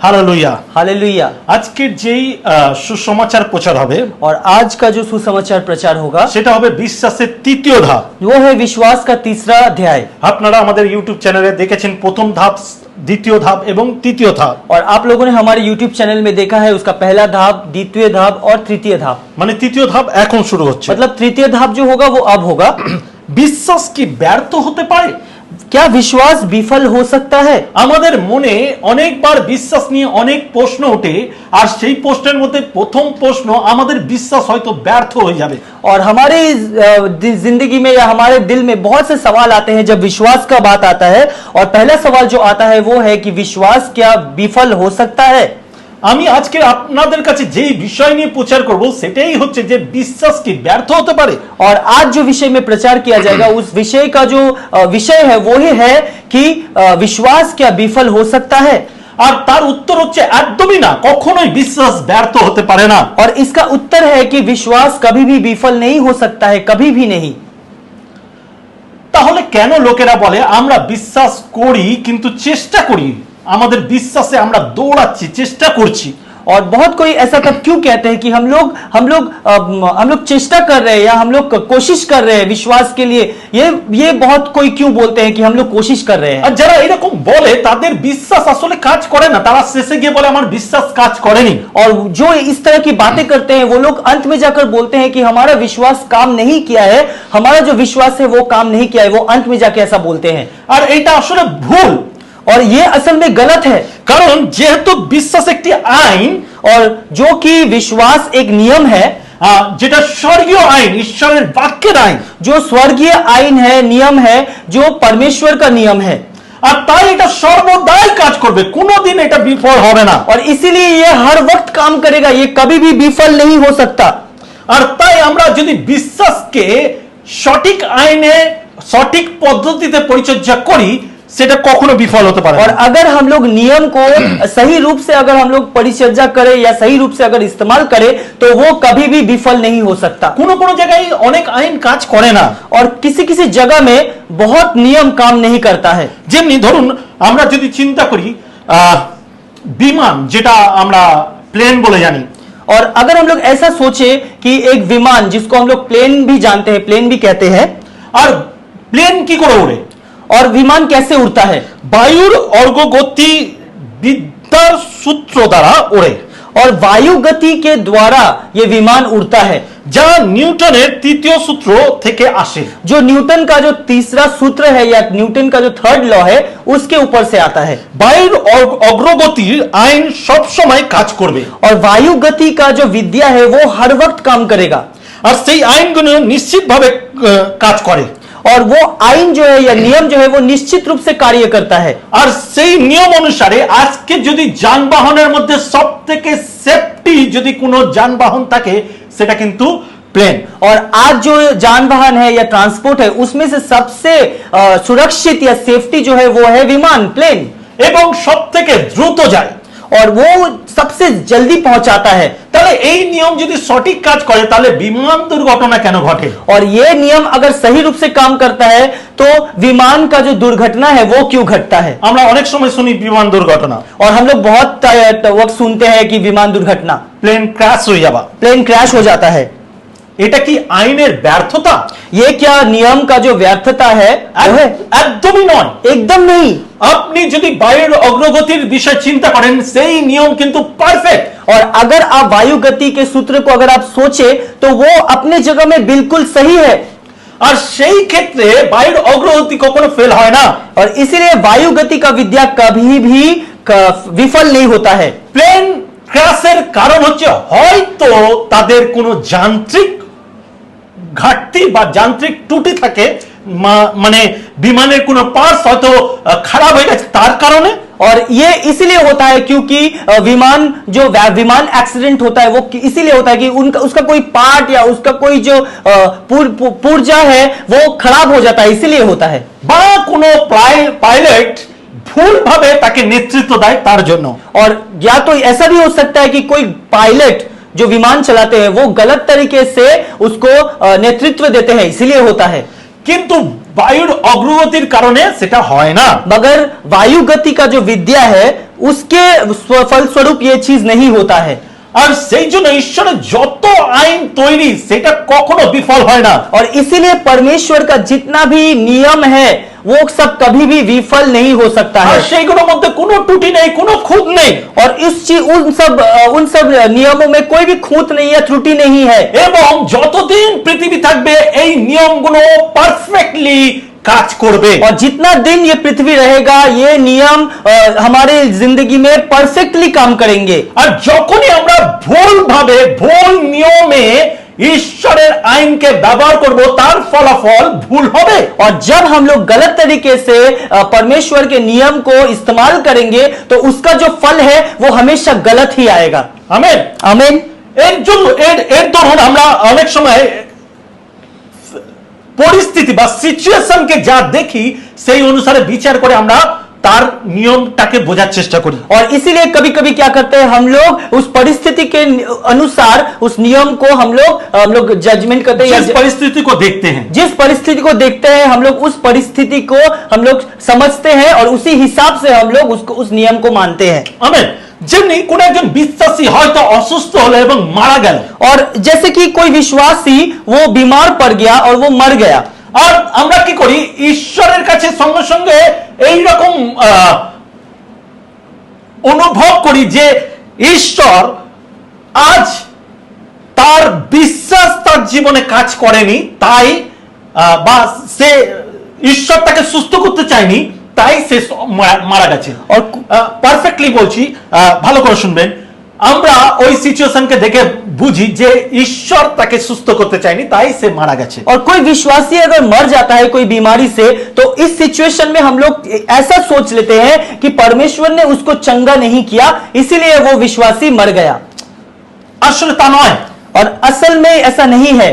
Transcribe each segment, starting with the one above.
Hallelujah hallelujah. आज के যেই সুসমাচার প্রচার হবে और आज का जो सुसमाचार प्रचार होगा সেটা হবে বিশ্বাসের তৃতীয় ধাপ। वो है विश्वास का तीसरा अध्याय। আপনারা আমাদের ইউটিউব চ্যানেলে দেখেছেন প্রথম ধাপ, দ্বিতীয় ধাপ এবং তৃতীয় ধাপ। और आप लोगों ने हमारे YouTube चैनल में देखा है उसका पहला धाप, द्वितीय धाप और तृतीय धाप। মানে তৃতীয় ধাপ এখন শুরু হচ্ছে। मतलब तृतीय धाप जो होगा वो अब होगा। বিশ্বাস কি ব্যর্থ হতে পারে? क्या विश्वास विफल हो सकता है? আমাদের মনে অনেকবার বিশ্বাস নিয়ে অনেক প্রশ্ন ওঠে, আর সেই প্রশ্নের মধ্যে প্রথম প্রশ্ন আমাদের বিশ্বাস হয়তো ব্যর্থ হয়ে যাবে। और हमारी जिंदगी में या हमारे दिल में बहुत से सवाल आते हैं जब विश्वास का बात आता है, और पहला सवाल जो आता है वो है कि विश्वास क्या विफल हो सकता है? আমি আজকে আপনাদের কাছে যেই বিষয় নিয়ে প্রচার করব সেটাই হচ্ছে যে বিশ্বাস কি ব্যর্থ হতে পারে। और आज जो विषय में प्रचार किया जाएगा उस विषय का जो विषय है वो ही है कि विश्वास क्या विफल हो सकता है? আর তার উত্তর হচ্ছে একদমই না, কখনোই বিশ্বাস ব্যর্থ হতে পারে না। और इसका उत्तर है कि विश्वास कभी भी विफल नहीं हो सकता है, कभी भी नहीं। তাহলে কেন लोकेरा बोले আমরা বিশ্বাস করি কিন্তু চেষ্টা করি, আমাদের বিশ্বাসে আমরা দৌড়াচ্ছি, চেষ্টা করছি। और बहुत कोई ऐसा तब क्यों कहते हैं कि हम लोग चेष्टा कर रहे हैं या हम लोग कोशिश कर रहे हैं विश्वास के लिए? ये बहुत कोई क्यों बोलते हैं कि हम लोग कोशिश कर रहे हैं? আর যারা এরকম বলে তাদের বিশ্বাস আসলে কাজ করে না, তারা শেষে গিয়ে বলে আমার বিশ্বাস কাজ করেনি। और जो इस तरह की बातें करते हैं वो लोग अंत में जाकर बोलते हैं कि हमारा विश्वास काम नहीं किया है, हमारा जो विश्वास है वो काम नहीं किया है, वो अंत में जाके ऐसा बोलते हैं। আর এটা আসলে ভুল, और ये असल में गलत है। কারণ যেহেতু বিশ্বাস একটি আইন, और जो कि विश्वास एक नियम है, যেটা স্বর্গীয় আইন, ঈশ্বরের বাক্যের আইন, जो स्वर्गीय आईन है, नियम है, जो परमेश्वर का नियम है। আর তাই এটা সর্বদাই কাজ করবে, কোনোদিন এটা বিফল হবে না। और इसीलिए ये हर वक्त काम करेगा, ये कभी भी विफल नहीं हो सकता। আর তাই আমরা যদি বিশ্বাসকে সঠিক আইনে সঠিক পদ্ধতিতে পরিচর্যা করি সেটা কখনো বিফল হতে পারে না। और अगर हम लोग नियम को सही रूप से अगर हम लोग परिचर्या करें या सही रूप से अगर इस्तेमाल करें तो वो कभी भी विफल नहीं हो सकता। কোনো কোনো জায়গায় অনেক আইন কাজ করে না, और किसी किसी जगह में बहुत नियम काम नहीं करता है। যেমনি ধরুন আমরা যদি চিন্তা করি বিমান, যেটা আমরা প্লেন বলে জানি, और अगर हम लोग ऐसा सोचे कि एक विमान जिसको हम लोग प्लेन भी जानते हैं, प्लेन भी कहते हैं, আর প্লেন কি করে ওড়ে? और विमान कैसे उड़ता है? বায়ুর অর্গগতি বিদ্যার সূত্র দ্বারা ওড়ে। और वायु गति के द्वारा ये विमान उड़ता है, যা নিউটনের তৃতীয় সূত্র থেকে আসে। जो न्यूटन का जो तीसरा सूत्र है या न्यूटन का जो थर्ड लॉ है उसके ऊपर से आता है। বায়ুর অগ্রগতির আইন সব সময় কাজ করবে, और वायु गति का जो विद्या है वो हर वक्त काम करेगा, আর সেই আইনগুলো নিশ্চিতভাবে কাজ করে। और वो आइन जो है या नियम जो है वो निश्चित रूप से कार्य करता है। আর সেই নিয়ম অনুসারে আজকে যদি যানবাহনের মধ্যে সবথেকে সেফটি যদি কোনো যানবাহন থাকে সেটা কিন্তু প্লেন। और आज जो जानवाहन है या ट्रांसपोर्ट है उसमें से सबसे सुरक्षित या सेफ्टी जो है वो है विमान, प्लेन, এবং সবথেকে দ্রুত যায়, और वो सबसे जल्दी पहुंचाता है। তাহলে এই নিয়ম যদি সঠিক কাজ করে তাহলে বিমান দুর্ঘটনা কেন ঘটে? और ये नियम अगर सही रूप से काम करता है तो विमान का जो दुर्घटना है वो क्यों घटता है? আমরা অনেক সময় শুনি বিমান দুর্ঘটনা, और हम लोग बहुत वक्त सुनते हैं कि विमान दुर्घटना, প্লেন ক্র্যাশ হয়ে যাওয়া। प्लेन क्रैश हो जाता है। এটা কি আইনের ব্যর্থতা? ये क्या नियम का जो व्यर्थता है वो है? একদমই নয়, एकदम नहीं। আপনি যদি বায়ুর অগ্রগতির বিষয় চিন্তা করেন সেই নিয়ম কিন্তু পারফেক্ট। और अगर आप वायु गति के सूत्र को अगर आप सोचे तो वो अपने जगह में बिल्कुल सही है, আর সেই ক্ষেত্রে বায়ুর অগ্রগতি কখনো ফেল হয় না। और इसीलिए वायु गति का विद्या कभी भी विफल नहीं होता है। প্লেন ক্র্যাশের কারণ হচ্ছে হয়তো তাদের কোনো যান্ত্রিক ঘাটতি বা যান্ত্রিক ত্রুটি থাকে, মানে বিমানের কোনো পার্টস হয়তো খারাপ হয়ে গেছে তার কারণে। और ये इसीलिए होता है क्योंकि विमान एक्सीडेंट होता है वो इसीलिए होता है कि उसका कोई पार्ट या उसका कोई जो पुर्जा है वो खराब हो जाता है, इसीलिए होता है। বা কোনো পাইলট ভুলভাবে তাকে নেতৃত্ব দেয় তার জন্য। और या तो ऐसा भी हो सकता है कि कोई पायलट जो विमान चलाते हैं वो गलत तरीके से उसको नेतृत्व देते हैं, इसीलिए होता है। কিন্তু বায়ুর অগ্রগতির কারণে সেটা হয় না। मगर वायु गति का जो विद्या है उसके फलस्वरूप ये चीज नहीं होता है। আর সেই জন্য ঈশ্বরের যত আইন তৈরি সেটা কখনো বিফল হয় না। और इसीलिए परमेश्वर का जितना भी नियम है वो सब कभी भी विफल नहीं हो सकता আর है। সেইগুলোর মধ্যে কোনো ত্রুটি নেই, কোনো খুঁত নেই। और उन सब नियमों में कोई भी खूंत नहीं है, त्रुटि नहीं है। এবং যতদিন পৃথিবী থাকবে এই নিয়মগুলো পারফেক্টলি কাজ করবে। और जितना दिन ये पृथ्वी रहेगा ये नियम हमारे जिंदगी में परफेक्टली काम करेंगे। আর যখনই আমরা ভুলভাবে ভুল নিয়মে ঈশ্বরের আইনকে ব্যবহার করব তার ফলাফল ভুল হবে। और जब हम लोग गलत तरीके से परमेश्वर के नियम को इस्तेमाल करेंगे तो उसका जो फल है वो हमेशा गलत ही आएगा। আমেন। आमीन। এর জন্য এর ধরুন আমরা অনেক সময় পরিস্থিতি বা সিচুয়েশনকে যা দেখি সেই অনুসারে বিচার করে আমরা তার নিয়মটাকে বোঝার চেষ্টা করি। और इसीलिए कभी कभी क्या करते हैं हम लोग उस परिस्थिति के अनुसार उस नियम को हम लोग जजमेंट करते हैं। जिस परिस्थिति को देखते हैं, जिस परिस्थिति को देखते हैं हम लोग उस परिस्थिति को हम लोग समझते हैं और उसी हिसाब से हम लोग उस नियम को मानते हैं। আমেন। যেমনি কোন একজন বিশ্বাসী হয়তো অসুস্থ হলো এবং মারা গেল, और जैसे कि कोई विश्वासी वो बीमार पड़ गया और वो मर गया, আর আমরা কি করি ঈশ্বরের কাছে সঙ্গে সঙ্গে এইরকম অনুভব করি যে ঈশ্বর আজ তার বিশ্বাস তার জীবনে কাজ করেনি, তাই বা সে ঈশ্বর তাকে সুস্থ করতে চায়নি, তাই সে মারা গেছে। পারফেক্টলি বলছি, ভালো করে শুনবেন। আমরা ওই সিচুয়েশনকে দেখে বুঝি যে ঈশ্বর তাকে সুস্থ করতে চায়নি, তাই সে মারা গেছে। और कोई विश्वासी अगर मर जाता है कोई बीमारी से तो इस सिचुएशन में हम लोग ऐसा सोच लेते हैं कि परमेश्वर ने उसको चंगा नहीं किया इसीलिए वो विश्वासी मर गया। আসলে তা নয়। और असल में ऐसा नहीं है।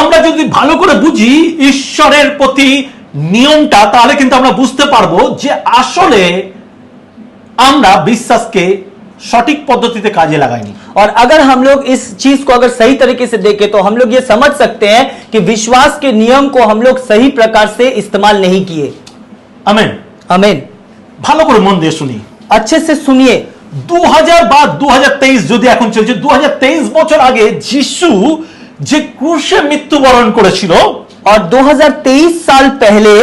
আমরা যদি ভালো করে বুঝি ঈশ্বরের প্রতি নিয়মটা, তাহলে কিন্তু আমরা বুঝতে পারবো যে আসলে আমরা বিশ্বাসকে সঠিক পদ্ধতিতে কাজে লাগাইনি। और अगर हम लोग इस चीज को अगर सही तरीके से देखें तो हम लोग ये समझ सकते हैं कि विश्वास के नियम को हम लोग सही प्रकार से इस्तेमाल नहीं किए। আমেন। आमीन। ভালো করে মন দিয়ে শুনি। अच्छे से सुनिए। 2000 বা 2023 যদি এখন চলছে, 2023 বছর আগে যিশু যে ক্রুশে মৃত্যুবরণ করেছিল, और 2023 साल पहले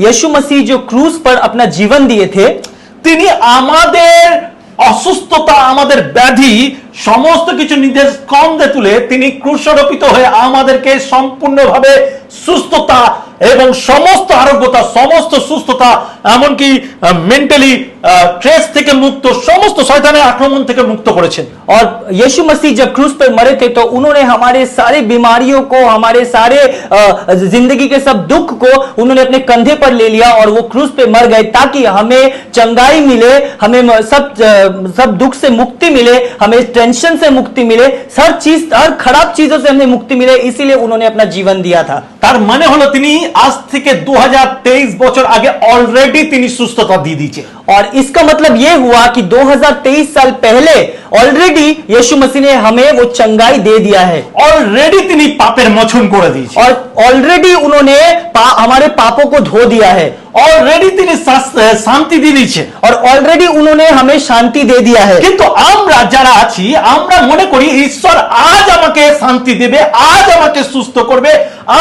यीशु मसीह जो क्रूस पर अपना जीवन दिए थे, তিনি আমাদের অসুস্থতা, আমাদের ব্যাধি সমস্ত কিছু নিজের স্কন্ধে তুলে তিনি ক্রুশারোপিত হয়ে আমাদেরকে সম্পূর্ণভাবে সুস্থতা এবং সমস্ত আরোগ্যতা, সমস্ত সুস্থতা, এমনকি মেন্টালি স্ট্রেস থেকে মুক্ত, সমস্ত শয়তানের আক্রমণ থেকে মুক্ত করেছেন। और यीशु मसीह जब क्रूस पर मरे थे तो उन्होंने हमारे सारे बीमारियों को, हमारे सारे जिंदगी के सब दुख को उन्होंने अपने कंधे पर ले लिया और वो क्रूस पे मर गए ताकि हमें चंगाई मिले, हमें सब दुख से मुक्ति मिले, हमें टेंशन से मुक्ति मिले, हर खराब चीजों से हमें मुक्ति मिले, इसीलिए उन्होंने अपना जीवन दिया था। তার মানে হলো তিনি আজ থেকে 2023 বছর আগে অলরেডি তিনি সুস্থতা দিয়ে দিয়েছে। और इसका मतलब ये हुआ कि 2023 साल पहले ऑलरेडी यीशु मसीह ने हमें वो चंगाई दे दिया है। অলরেডি তিনি পাপের মোচন করে দিয়েছে। और ऑलरेडी उन्होंने हमारे पापों को धो दिया है। অলরেডি তিনি শান্তি দিয়ে দিয়েছে। और ऑलरेडी उन्होंने हमें शांति दे दिया है। কিন্তু আমরা যারা আছি আমরা মনে করি ঈশ্বর আজ আমাকে শান্তি দেবে, আজ আমাকে সুস্থ করবে,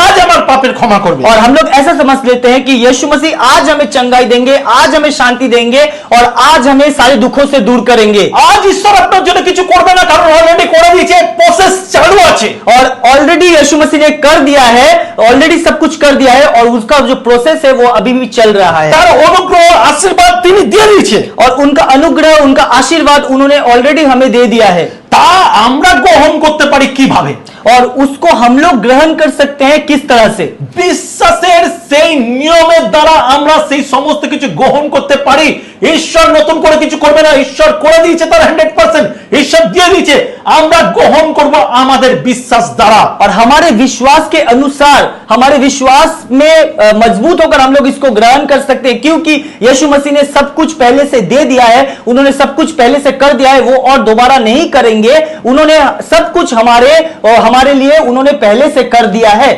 আজ আমার পাপের ক্ষমা করবে। और हम लोग ऐसा समझ लेते हैं कि यीशु मसीह आज हमें चंगाई देंगे, आज हमें शांति देंगे और आज हमें सारे दुखों से दूर करेंगे। আজ ঈশ্বর আপনার জন্য কিছু করবে না, কারণ অলরেডি করে দিয়েছে, প্রসেস চালু আছে। और ऑलरेडी यीशु मसीह ने कर दिया है, ऑलरेडी सब कुछ कर दिया है और उसका जो प्रोसेस है वो अभी भी चल रहा है। তার অনুগ্রহ আশীর্বাদ তিনি দিয়ে দিয়েছে। और उनका अनुग्रह, उनका आशीर्वाद उन्होंने ऑलरेडी हमें दे दिया है। তা আমরা গ্রহণ করতে পারি কিভাবে? और उसको हम लोग ग्रहण कर सकते हैं किस तरह से? বিশ্বাসের সেই নিয়মের দ্বারা আমরা সেই সমস্ত কিছু গ্রহণ করতে পারি। ঈশ্বর নতুন করে কিছু করবে না, ঈশ্বর করে দিয়েছে তার 100%, ঈশ্বর দিয়ে দিয়েছে, আমরা গ্রহণ করব আমাদের বিশ্বাস দ্বারা। और हमारे विश्वास के अनुसार, हमारे विश्वास में मजबूत होकर हम लोग इसको ग्रहण कर सकते हैं क्योंकि यीशु मसीह ने सब कुछ पहले से दे दिया है, उन्होंने सब कुछ पहले से कर दिया है, वो और दोबारा नहीं करेंगे। उन्होंने सब कुछ हमारे लिए उन्होंने पहले से कर दिया है।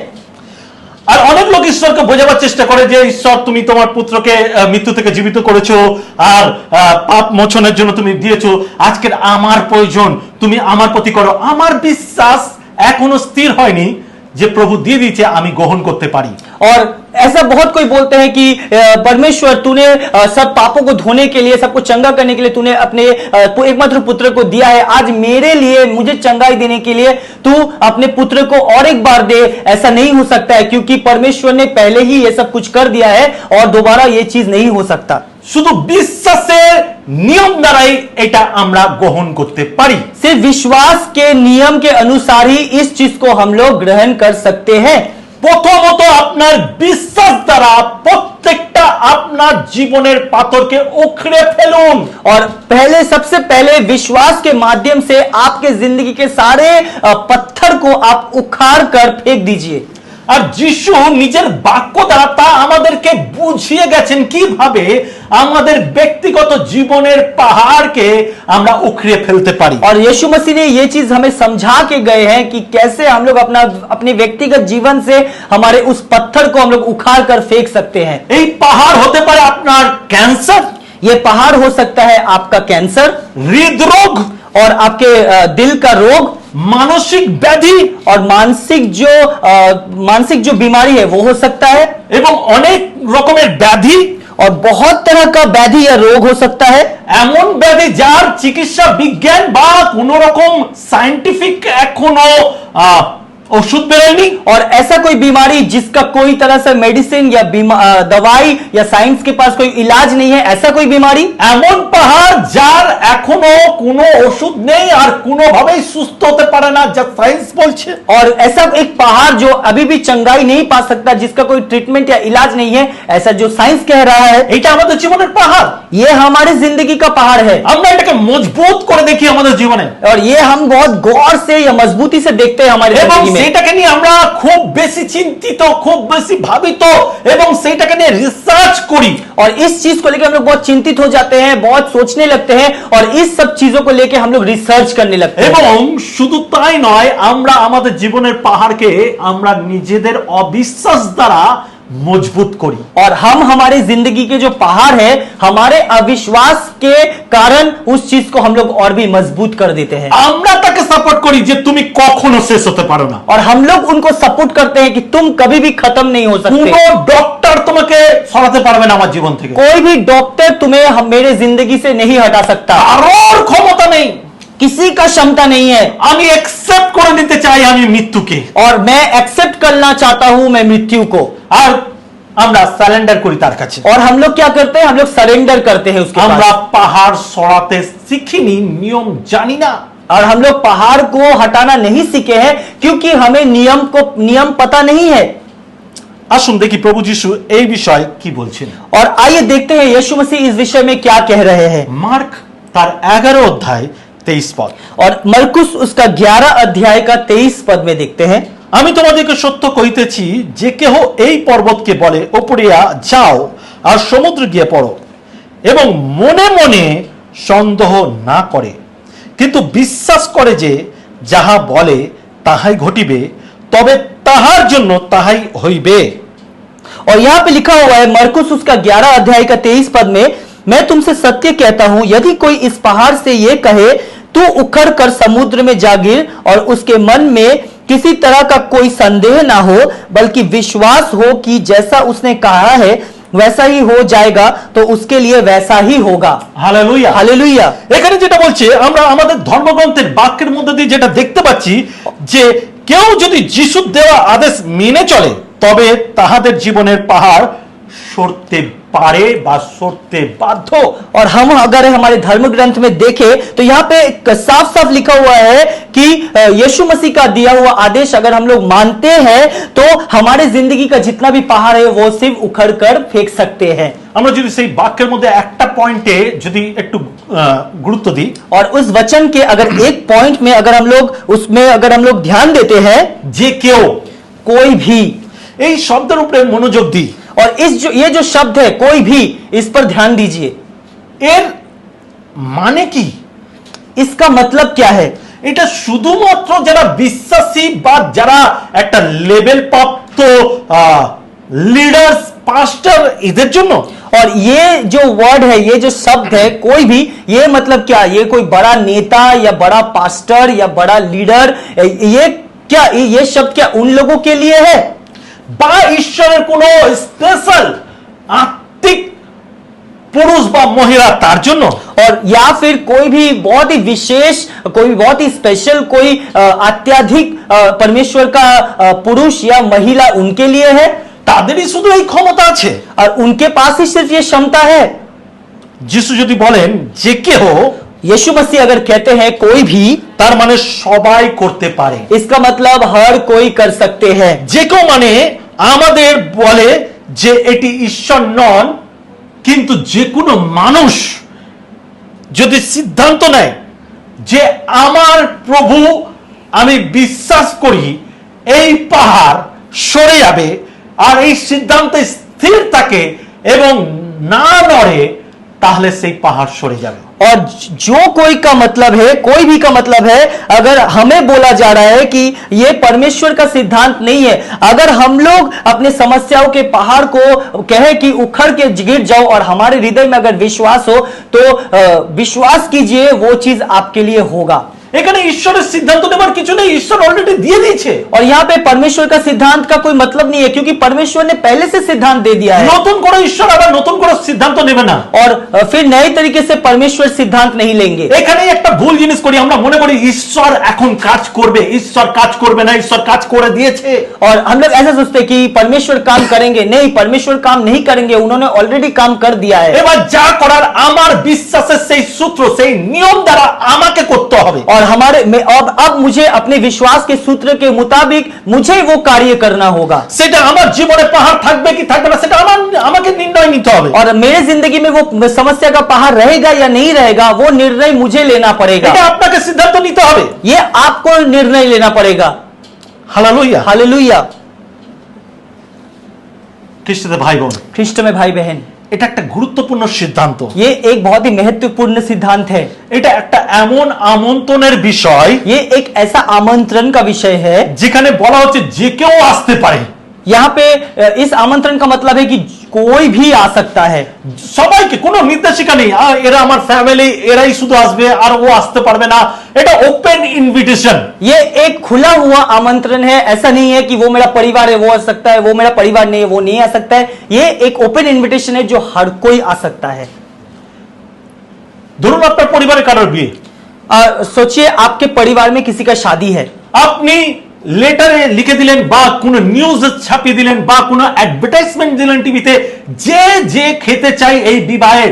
আর অনেক লোক ঈশ্বরকে বোঝাবার চেষ্টা করে যে ঈশ্বর তুমি তোমার পুত্রকে মৃত্যু থেকে জীবিত করেছো আর পাপ মোচনের জন্য তুমি দিয়েছো, আজকের আমার প্রয়োজন তুমি আমার প্রতি করো। আমার বিশ্বাস এখনো স্থির হয়নি যে প্রভু দিয়ে দিয়েছে আমি গ্রহণ করতে পারি। और ऐसा बहुत कोई बोलते हैं कि परमेश्वर तूने सब पापों को धोने के लिए, सबको चंगा करने के लिए तूने अपने एकमात्र पुत्र को दिया है, आज मेरे लिए मुझे चंगाई देने के लिए तू अपने पुत्र को और एक बार दे। ऐसा नहीं हो सकता है क्योंकि परमेश्वर ने पहले ही ये सब कुछ कर दिया है और दोबारा ये चीज नहीं हो सकता। শুধু বিশ্বাসের নিয়ম দ্বারাই এটা আমরা গ্রহণ করতে পারি। सिर्फ विश्वास के नियम के अनुसार ही इस चीज को हम लोग ग्रहण कर सकते हैं। প্রথমত আপনার বিশ্বাস দ্বারা প্রত্যেকটা আপনার জীবনের পাথরকে উখড়ে ফেলুন। और पहले सबसे पहले विश्वास के माध्यम से आपके जिंदगी के सारे पत्थर को आप उखाड़ कर फेंक दीजिए। আর যিশু নিজের বাক্য দ্বারা তা আমাদেরকে বুঝিয়ে গেছেন কিভাবে আমাদের ব্যক্তিগত জীবনের পাহাড়কে আমরা উখড়ে ফেলতে পারি। और यीशु मसीह ने ये चीज हमें समझा के गए हैं कि कैसे हम लोग अपने व्यक्तिगत जीवन से हमारे उस पत्थर को हम लोग उखाड़ कर फेंक सकते हैं। এই পাহাড় হতে পারে আপনার ক্যান্সার, ये पहाड़ हो सकता है आपका कैंसर হৃদরোগ और आपके दिल का रोग, মানসিক ব্যাধি और मानसिक जो बीमारी है वो हो सकता है, এবং অনেক রকমের ব্যাধি और बहुत तरह का व्याधि या रोग हो सकता है। এমন ব্যাধি যার চিকিৎসা বিজ্ঞান বা কোন রকম সায়েন্টিফিক এখনো ওষুধ বেরোয়নি। और ऐसा कोई बीमारी जिसका कोई तरह से मेडिसिन या दवाई या साइंस के पास कोई इलाज नहीं है, ऐसा कोई बीमारी। এমন পাহাড় যার এখনো কোনো ওষুধ নেই আর কোনোভাবেই সুস্থ হতে পারে না, যা সায়েন্স বলছে। और ऐसा एक पहाड़ जो अभी भी चंगाई नहीं पा सकता, जिसका कोई ट्रीटमेंट या इलाज नहीं है, ऐसा जो साइंस कह रहा है, এটা আমাদের জীবনের পাহাড়। ये हमारी जिंदगी का पहाड़ है আমরা এটাকে মজবুত করে দেখি আমাদের জীবনে, और ये हम बहुत गौर से या मजबूती से देखते हैं हमारी এবং जिंदगी में। সেটাকে নিয়ে আমরা খুব বেশি চিন্তিত, খুব বেশি ভাবিত এবং সেটাকে নিয়ে রিসার্চ করি। और इस चीज को लेकर हम लोग बहुत चिंतित हो जाते हैं, बहुत सोचने लगते हैं और इस सब चीजों को लेकर हम लोग रिसर्च करने लगते हैं। এবং শুধু তাই নয়, আমরা আমাদের জীবনের পাহাড়কে আমরা নিজেদের অবিশ্বাস দ্বারা मजबूत करी और हम हमारे जिंदगी के जो पहाड़ है हमारे अविश्वास के कारण उस चीज को हम लोग और भी मजबूत कर देते हैं। আমরা তাকে সাপোর্ট করি যে তুমি কখনো শেষ হতে পারো না, और हम लोग उनको सपोर्ट करते हैं कि तुम कभी भी खत्म नहीं हो सकते। কোনো ডক্টর তোমাকে সরাতে পারবে না আমার জীবন থেকে, कोई भी डॉक्टर तुम्हें मेरे जिंदगी से नहीं हटा सकता, কারোর ক্ষমতা নেই, किसी का क्षमता नहीं है। আমি एक्सेप्ट করে নিতে চাই আমি মৃত্যুকে, और मैं एक्सेप्ट करना चाहता हूं मैं मृत्यु को, আর আমরা সারেন্ডার করি তার কাছে। और हम लोग क्या करते हैं, हम लोग सरेंडर करते हैं उसके আমরা पास। পাহাড় সরাতে শিখিনি, নিয়ম জানি না, और हम लोग पहाड़ को हटाना नहीं सीखे हैं क्योंकि हमें नियम पता नहीं है। আসুন দেখি প্রভু যিশু এই বিষয়ে কি বলছেন। और आइए देखते हैं यीशु मसीह इस विषय में क्या कह रहे हैं। মার্ক তার 11 অধ্যায় 23 পদ, और मरकुस उसका 11 अध्याय का 23 पद में देखते हैं, আমি তোমাদেরকে সত্য কইতেছি যে কেহ এই পর্বতকে বলে উপরিয়া যাও আর সমুদ্রে গিয়ে পড়ো এবং মনে মনে সন্দেহ না করে কিন্তু বিশ্বাস করে যে যাহা বলে তাহাই ঘটিবে তবে তাহার জন্য তাহাই হইবে। और यहाँ पे लिखा हुआ है मरकुस उसका 11 अध्याय का 23 पद में, मैं तुमसे सत्य कहता हूं यदि कोई इस पहाड़ से ये कहे तू उखड़ कर समुद्र में जा गिर और उसके मन में किसी तरह का कोई संदेह ना हो बल्कि विश्वास हो कि जैसा उसने कहा है वैसा ही हो जाएगा तो उसके लिए वैसा ही होगा। Hallelujah hallelujah. এখানে যেটা বলছে আমরা আমাদের ধর্মগ্রন্থের বাক্যের মধ্যে দিয়ে যেটা দেখতে পাচ্ছি যে কেউ যদি যিশুর দেওয়া আদেশ মেনে চলে তবে তাহাদের জীবনের পাহাড় সরতে पारे বা সরতে বাধ্য। और हम अगर हमारे धर्म ग्रंथ में देखें तो यहाँ पे साफ साफ लिखा हुआ है कि यीशु मसीह का दिया हुआ आदेश अगर हम लोग मानते हैं तो हमारे जिंदगी का जितना भी पहाड़ है वो सिर्फ उखड़ कर फेंक सकते हैं। আমরা যদি সেই বাক্যের মধ্যে একটা পয়েন্টে যদি একটু গুরুত্ব দিই और उस वचन के अगर एक पॉइंट में अगर हम लोग उसमें अगर हम लोग ध्यान देते हैं যে কেউ, कोई भी, এই শব্দের উপরে মনোযোগ দিই और ये जो शब्द है कोई भी, इस पर ध्यान दीजिए। এর মানে কি, इसका मतलब क्या है? এটা শুধুমাত্র যারা বিশ্বাসী বা যারা একটা লেভেল প্রাপ্ত লিডার্স পাস্টার এদের জন্য। और ये जो वर्ड है, ये जो शब्द है, कोई भी, ये मतलब क्या, ये कोई बड़ा नेता या बड़ा पास्टर या बड़ा लीडर, ये क्या, ये शब्द क्या उन लोगों के लिए है? বা ঈশ্বরের কোন স্পেশাল আত্মিক পুরুষ বা মহিলা তার জন্য? और या फिर कोई भी बहुत ही विशेष, कोई भी बहुत ही स्पेशल, कोई अत्यधिक परमेश्वर का पुरुष या महिला उनके लिए है? তাদেরই শুধু এই ক্ষমতা আছে? और उनके पास ही सिर्फ ये क्षमता है? যিশু যদি বলেন যে কেহ, यीशु मसीह अगर कहते हैं कोई भी, তার মানে সবাই করতে পারে। इसका मतलब हर कोई कर सकते हैं। যে কেউ মানে আমাদের বলে যে এটি ঈশ্বর নন, কিন্তু যে কোনো মানুষ যদি সিদ্ধান্ত নেয় যে আমার প্রভু, আমি বিশ্বাস করি এই পাহাড় সরে যাবে, আর এই সিদ্ধান্তে স্থির থাকে এবং না নড়ে, তাহলে সেই পাহাড় সরে যাবে। और जो कोई का मतलब है, कोई भी का मतलब है, अगर हमें बोला जा रहा है कि ये परमेश्वर का सिद्धांत नहीं है, अगर हम लोग अपने समस्याओं के पहाड़ को कहे कि उखड़ के गिर जाओ और हमारे हृदय में अगर विश्वास हो, तो विश्वास कीजिए वो चीज आपके लिए होगा। এখানে ঈশ্বরের সিদ্ধান্ত নেবার কিছু নেই, ঈশ্বর অলরেডি দিয়ে দিয়েছে। और यहाँ पे परमेश्वर का सिद्धांत का कोई मतलब नहीं है, क्योंकि परमेश्वर ने पहले से सिद्धांत दे दिया है। নতুন করে ঈশ্বর আবার নতুন করে সিদ্ধান্ত নেবে না। और फिर नए तरीके से परमेश्वर सिद्धांत नहीं लेंगे। এখানে একটা ভুল জিনিস করি আমরা, মনে করি ঈশ্বর এখন কাজ করবে, ঈশ্বর কাজ করবে না, ঈশ্বর কাজ করে দিয়েছে। और हम लोग ऐसा सोचते हैं कि परमेश्वर काम करेंगे, नहीं, परमेश्वर काम नहीं करेंगे, उन्होंने ऑलरेडी काम कर दिया है। এবার যা করার আমার বিশ্বাসের সেই সূত্র, সেই নিয়ম দ্বারা আমাকে করতে হবে। और हमारे में अब मुझे अपने विश्वास के सूत्र के मुताबिक मुझे वो कार्य करना होगा। সেটা আমার জীবনে পাহাড় থাকবে কি থাকবে না, সেটা আমাকে নির্ণয় নিতে হবে। और मेरे जिंदगी में वो समस्या का पहाड़ रहेगा या नहीं रहेगा, वो निर्णय मुझे लेना पड़ेगा। এটা আপনাকে সিদ্ধান্ত নিতে হবে। ये आपको निर्णय लेना पड़ेगा। हालेलुया। हालेलुया। খ্রিস্টদের ভাই বোন, ख्रिस्ट में भाई बहन, এটা একটা গুরুত্বপূর্ণ সিদ্ধান্ত। ये एक बहुत ही महत्वपूर्ण सिद्धांत है। এটা একটা এমন আমন্ত্রণের বিষয়, ये एक ऐसा आमंत्रण का विषय है যেখানে বলা হচ্ছে যে কেউ আসতে পারে। यहाँ पे इस आमंत्रण का मतलब है कि कोई भी आ सकता है। সবাইকে, কোনো নির্দেশিকা নেই এরা আমার ফ্যামিলি, এরাই শুধু আসবে আর ও আসতে পারবে না। এটা ওপেন ইনভিটেশন। ये एक खुला हुआ आमंत्रण है, ऐसा नहीं है कि वो मेरा परिवार है वो आ सकता है, वो मेरा परिवार नहीं है वो नहीं आ सकता है। ये एक ओपन इनविटेशन है जो हर कोई आ सकता है। ধরুন আপনার পরিবারে কারোর বিয়ে, सोचिए आपके परिवार में किसी का शादी है, আপনি লেটারে লিখে দিলেন বা কোন নিউজ ছাপিয়ে দিলেন বা কোন অ্যাডভার্টাইজমেন্ট দিলেন টিভিতে, যে যে খেতে চাই এই বিবাহে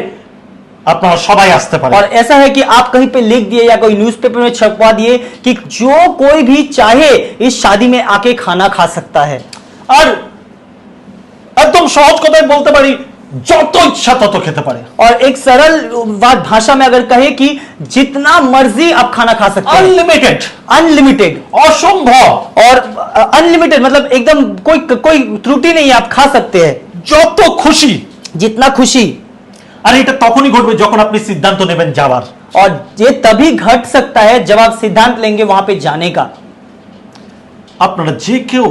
আপনারা সবাই আসতে পারেন। और ऐसा है कि आप कहीं पे लिख दिए या कोई न्यूज़पेपर में छपवा दिए कि जो कोई भी चाहे इस शादी में आके खाना खा सकता है। আর একদম সহজ কথায় বলতে পারি, যত ইচ্ছা তত খেতে পারে। और एक सरल भाषा में अगर कहे कि जितना मर्जी आप खाना खा सकते हैं, আনলিমিটেড, अनलिमिटेड। অসম্ভব। और अनलिमिटेड मतलब एकदम कोई त्रुटि नहीं है, आप खा सकते हैं যত খুশি। जितना खुशी। আর এটা তখনই ঘটবে যখন আপনি সিদ্ধান্ত নেবেন যাবার। और ये तभी घट सकता है जब आप सिद्धांत लेंगे वहां पे जाने का। আপনারা যে কেউ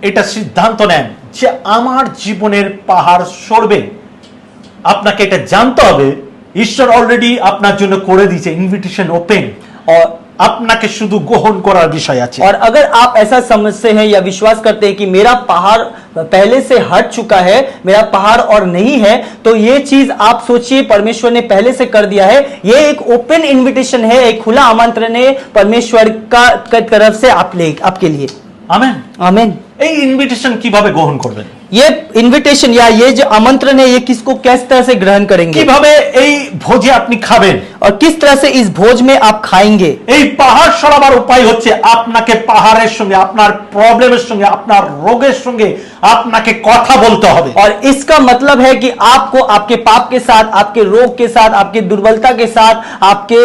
এটা সিদ্ধান্ত নেন যে আমার জীবনের পাহাড় সরবে, আপনাকে এটা জানতে হবে ঈশ্বর অলরেডি আপনার জন্য করে দিয়েছে, ইনভিটেশন ওপেন। और আপনাকে শুধু গ্রহণ করার বিষয় আছে। और अगर आप ऐसा समझते हैं या विश्वास करते हैं कि मेरा पहाड़ पहले से हट चुका है, मेरा पहाड़ और नहीं है, तो ये चीज आप सोचिए परमेश्वर ने पहले से कर दिया है। ये एक ओपन इनविटेशन है, एक खुला आमंत्रण है परमेश्वर का तरफ से आपके लिए। আমেন। आमीन। এই ইনভিটেশন কিভাবে গ্রহণ করবেন? ये इनविटेशन या ये जो आमंत्रण है ये किसको किस तरह से ग्रहण करेंगे, কিভাবে এই ভোজে আপনি খাবেন, और किस तरह से इस भोज में आप खाएंगे। এই পাহাড় সরাবার উপায় হচ্ছে আপনাকে পাহাড়ের সঙ্গে, আপনার প্রবলেমের সঙ্গে, আপনার রোগের সঙ্গে আপনাকে কথা বলতে হবে। और इसका मतलब है कि आपको आपके पाप के साथ, आपके रोग के साथ, आपके दुर्बलता के साथ, आपके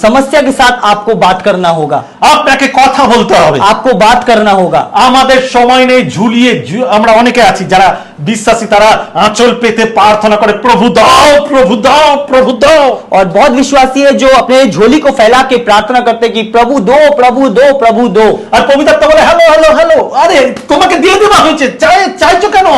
समस्या के साथ आपको बात करना होगा। আপনাকে কথা বলতে হবে, आपको बात करना होगा। আমাদের সময় নেই ঝুলিয়ে আমরা অনেকে আছি যারা বিশ্বাসী তারা আঁচল পেতে প্রার্থনা করে, প্রভু দাও, প্রভু দাও, প্রভু দাও। और बहुत विश्वासी है जो अपने झोली को फैला के प्रार्थना करते हैं कि प्रभु दो, प्रभु दो, प्रभु दो। আর পবিত্র আত্মা বলে, হ্যালো হ্যালো হ্যালো, আরে তোমাকে দিয়ে দেওয়া হয়েছে, চাইছো কেন?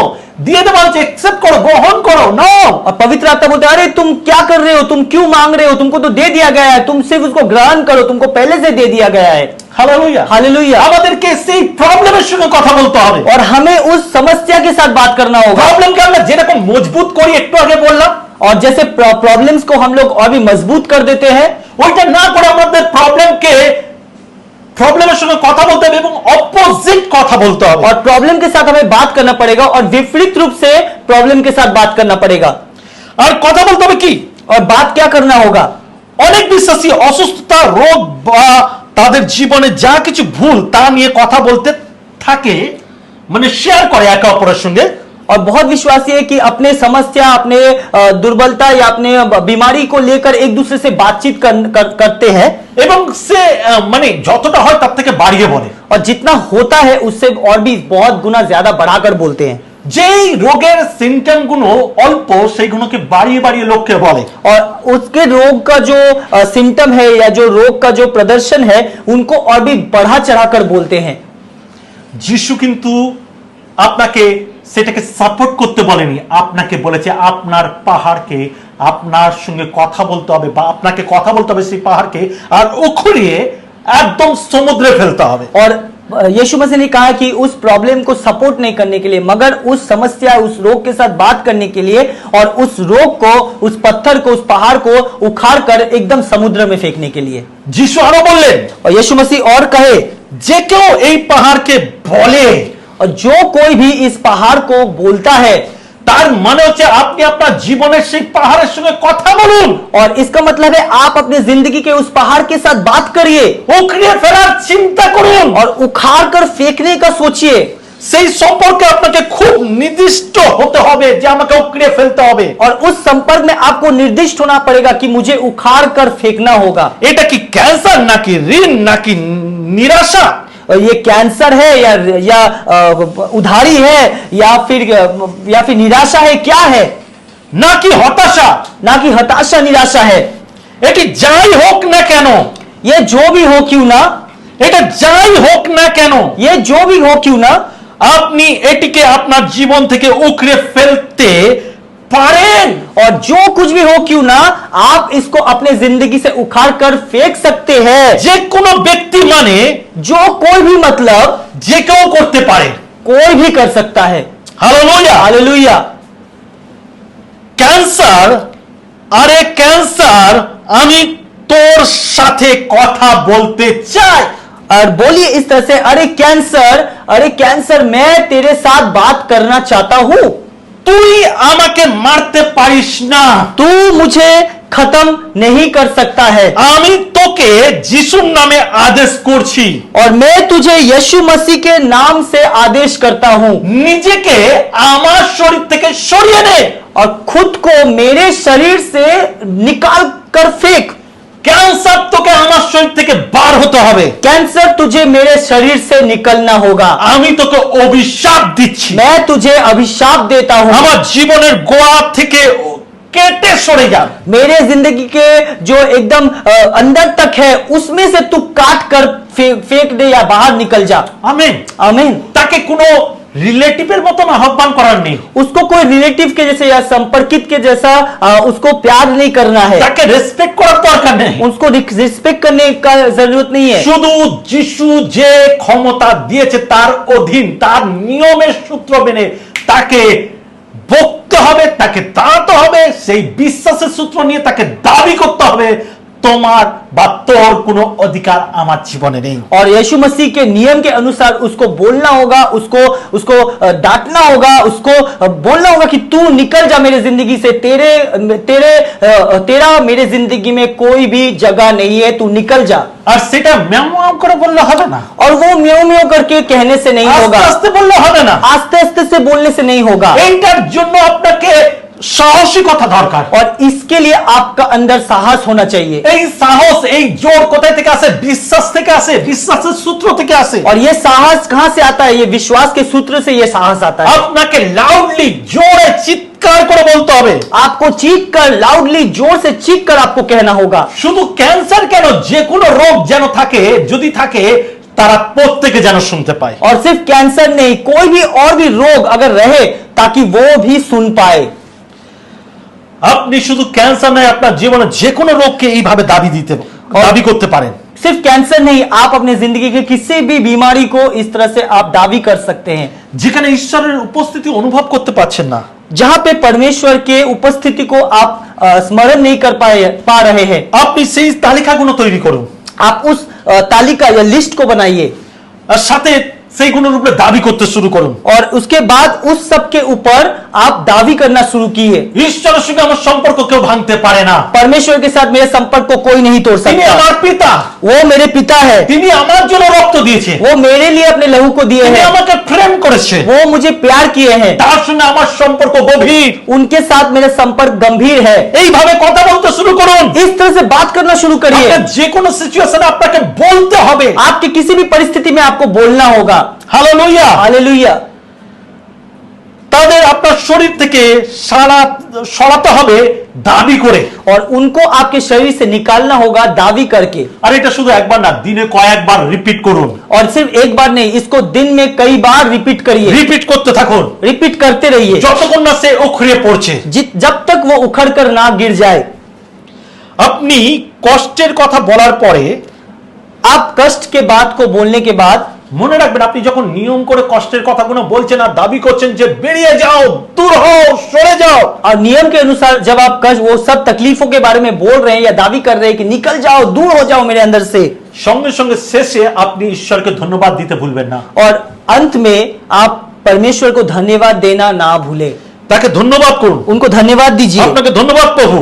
দিয়ে দেওয়া হয়েছে, একসেপ্ট করো, গ্রহণ করো। নো। और पवित्र आत्मा बोलते हैं, अरे तुम क्या कर रहे हो, तुम क्यों मांग रहे हो, तुमको तो दे दिया गया है, तुम सिर्फ उसको ग्रहण करो, तुमको पहले से दे दिया गया है। Hallelujah, hallelujah. আমাদেরকে সেই প্রবলেমের সঙ্গে কথা বলতে হবে। और हमें उस समस्या के साथ बात करना होगा। প্রবলেমকে আমরা যেরকম মজবুত করি, একটু আগে বললাম, और जैसे प्रॉब्लम्स को हम लोग और भी मजबूत कर देते हैं, ওইটা না করে আমাদের প্রবলেমের সঙ্গে কথা বলতে হবে এবং অপোজিট কথা বলতে হবে। और प्रॉब्लम के साथ हमें बात करना पड़ेगा और विपरीत रूप से प्रॉब्लम के साथ बात करना पड़ेगा। আর কথা বলতে হবে কি? और बात क्या करना होगा? অনেক বিশ্বাসী অসুস্থতা, রোগ বা তাদের জীবনে যা কিছু ভুল তা নিয়ে কথা বলতে থাকে, মানে শেয়ার করে একে অপরের সঙ্গে। और बहुत विश्वासी है कि अपने समस्या, अपने दुर्बलता या अपने बीमारी को लेकर एक दूसरे से बातचीत करते हैं, এবং সে মানে যতটা হয় তার থেকে বাড়িয়ে বলে। और जितना होता है उससे और भी बहुत गुना ज्यादा बढ़ाकर बोलते हैं। যেই রোগের সিমটম গুলো অল্প, সেইগুলোকে বাড়িয়ে বাড়িয়ে লোককে বলে। और उसके रोग का जो सिम्टम है या जो रोग का जो प्रदर्शन है उनको और भी बढ़ा चढ़ाकर बोलते हैं। যিশু কিন্তু আপনাকে সেটাকে সাপোর্ট করতে বলেনি, আপনাকে বলেছে আপনার পাহাড়কে আপনার সঙ্গে কথা বলতে হবে, বা আপনাকে কথা বলতে হবে সেই পাহাড়কে, আর উখড়িয়ে একদম সমুদ্রে ফেলতে হবে। और यीशु मसीह ने कहा कि उस प्रॉब्लम को सपोर्ट नहीं करने के लिए, मगर उस समस्या, उस रोग के साथ बात करने के लिए, और उस रोग को, उस पत्थर को, उस पहाड़ को उखाड़ कर एकदम समुद्र में फेंकने के लिए। যিশু আরো বললেন, और यीशु मसीह और कहे, যে কেউ এই পাহাড়কে বলে, और जो कोई भी इस पहाड़ को बोलता है, তার মানে হচ্ছে আপনি আপনার জীবনের সেই পাহাড়ের সঙ্গে কথা বলুন। और इसका मतलब है आप अपनी जिंदगी के उस पहाड़ के साथ बात करिए, উখড়িয়ে ফেলার চিন্তা করুন, और उखाड़ कर फेंकने का सोचिए। সেই সম্পর্কে আপনাকে খুব নির্দিষ্ট হতে হবে যে আমাকে উখড়িয়ে ফেলতে হবে। और उस संपर्क में आपको निर्दिष्ट होना पड़ेगा कि मुझे उखाड़ कर फेंकना होगा। এটা কি ক্যান্সার নাকি ঋণ নাকি নিরাশা? और ये कैंसर है या उधारी है या फिर निराशा है, क्या है? নাকি হতাশা? ना कि हताशा निराशा है। এটি যাই হোক না কেন, ये जो भी हो क्यों ना, এটা যাই হোক না কেন, ये जो भी हो क्यों ना, আপনি এটিকে আপনার জীবন থেকে উখড়ে ফেলতে পারেন। और जो कुछ भी हो क्यों ना, आप इसको अपने जिंदगी से उखाड़ कर फेंक सकते हैं। যে কোনো ব্যক্তি মানে जो कोई भी मतलब যে কেউ করতে পারে। कोई भी कर सकता है। হালেলুয়া। हालेलुया। ক্যান্সার, আরে ক্যান্সার, আমি তোর সাথে কথা বলতে চাই। और बोलिए इस तरह से, अरे कैंसर, मैं तेरे साथ बात करना चाहता हूं। তুই আমাকে মারতে পারিস না, तू मुझे खत्म नहीं कर सकता है। আমি তোকে যিশুর নামে আদেশ করছি। और मैं तुझे यीशु मसीह के नाम से आदेश करता हूं, নিজেকে আমার শরীর থেকে সরিয়ে নে। और खुद को मेरे शरीर से निकाल कर फेंक। ক্যান্সার তোকে আমার শরীর থেকে বার হতে হবে। कैंसर, तुझे मेरे शरीर से निकलना होगा। আমি তোকে অভিশাপ দিচ্ছি, मैं तुझे अभिशाप देता हूं, আমার জীবনের গোড়া থেকে কেটে সরে যা। मेरे जिंदगी के जो एकदम अंदर तक है उसमें से तू काट कर फेंक दे या बाहर निकल जा। আমেন। आमीन। তাকে কোনো রিলেটিভের মতন আহ্বান করার নেই, उसको कोई रिलेटिव के जैसे या संपर्कित के जैसा उसको प्यार नहीं करना है, তাকে রেসপেক্ট করার দরকার নেই। उसको रिस्पेक्ट करने का जरूरत नहीं है। শুধু যিশু যে ক্ষমতা দিয়েছে তার অধীন, তার নিয়মের সূত্র মেনে তাকে বকতে হবে, তাকে দাঁড়াতে হবে, সেই বিশ্বাসের সূত্র নিয়ে তাকে দাবি করতে হবে তোমার বা তোর কোনো অধিকার আমার জীবনে নেই। और यीशु मसीह के नियम के अनुसार उसको बोलना होगा, उसको डांटना होगा, उसको बोलना होगा कि तू निकल जा मेरे जिंदगी से, तेरा मेरे जिंदगी में कोई भी जगह नहीं है, तू निकल जा। আর সেটা ম্যাম করে বললে হবে না, और वो म्याऊं म्याऊं करके कहने से नहीं আস্তে होगा, আস্তে বললে হবে না। आस्ते आस्ते से बोलने से नहीं होगा। এইটার জন্য আপনাকে সাহসিকতা দরকার। और इसके लिए आपका अंदर साहस होना चाहिए। এই সাহস, এই জোর কোথায় থেকে আসে? বিশ্বাস থেকে আসে, বিশ্বাসের সূত্র থেকে আসে। और ये साहस कहां से आता है? ये विश्वास के सूत्र से ये साहस आता है। আপনাকে লাউডলি, জোরে চিৎকার করে বলতে হবে। आपको चीख कर, लाउडली, जोर से चीख कर आपको कहना होगा। শুধু ক্যান্সার কেন, যে কোনো রোগ যেন থাকে, যদি থাকে তারা প্রত্যেকে যেন শুনতে পায়। और सिर्फ कैंसर नहीं, कोई भी और भी रोग अगर रहे ताकि वो भी सुन पाए। আপনি শুধু ক্যান্সার নয়, আপনার জীবনে যে কোনো রোগকে এইভাবে দাবি করতে পারেন। सिर्फ कैंसर नहीं, आप अपनी जिंदगी के किसी भी बीमारी को इस तरह से आप दावी कर सकते हैं। যেখানে ঈশ্বরের উপস্থিতি অনুভব করতে পারছেন না, जहां पे परमेश्वर के उपस्थिति को आप स्मरण नहीं कर पा रहे हैं, আপনি সেই তালিকাগুলো তৈরি করুন। आप उस तालिका या लिस्ट को बनाइए আর সাথে সেইগুলোর উপরে দাবি করতে শুরু করুন। और उसके बाद उस सब के ऊपर आप दावी करना शुरू किए। ঈশ্বরের সঙ্গে আমার সম্পর্ক কেউ ভাঙতে পারে না। परमेश्वर के साथ मेरे संपर्क को कोई नहीं तोड़ তিনি सकता। আমার পিতা, वो मेरे पिता है, তিনি আমার জন্য রক্ত দিয়েছে, वो मेरे लिए अपने लहू को दिए তিনি हैं, আমাকে প্রেম করেছে, वो मुझे प्यार किए हैं, তার সঙ্গে আমার সম্পর্ক গভীর। उनके साथ मेरा संपर्क गंभीर है। এইভাবে কথা বলতে শুরু করুন। इस तरह से बात करना शुरू करिए। আপনার যে কোনো সিচুয়েশনে আপনাকে বলতে হবে। आपकी किसी भी परिस्थिति में आपको बोलना होगा। হালেলুয়া। हालेलुया। তাদের আপনার শরীর থেকে সরাতে হবে দাবি করে। और उनको आपके शरीर से निकालना होगा दावी करके। আর এটা শুধু একবার না, দিনে কয়েকবার রিপিট করুন। और सिर्फ एक बार नहीं, इसको दिन में कई बार रिपीट करिए, রিপিট করতে থাকুন रिपीट करते रहिए যতক্ষণ না সে উখড়ে পড়ছে। जब तक वो उखड़ कर ना गिर जाए। আপনি কষ্টের কথা বলার পরে, आप कष्ट के बात को बोलने के बाद মনে রাখবেন, আপনি যখন নিয়ম করে কষ্টের কথাগুলো বলছেন আর দাবি করছেন যে বেরিয়ে যাও, দূর হও, সরে যাও, और नियम के अनुसार जब आप कष्ट, वो सब तकलीफों के बारे में बोल रहे हैं या दावी कर रहे हैं कि निकल जाओ, दूर हो जाओ मेरे अंदर से, সঙ্গে সঙ্গে শেষে আপনি ঈশ্বরকে ধন্যবাদ দিতে ভুলবেন না। और अंत में आप परमेश्वर को धन्यवाद देना ना भूले। তাকে ধন্যবাদ করুন। उनको धन्यवाद दीजिए। আপনাকে ধন্যবাদ প্রভু,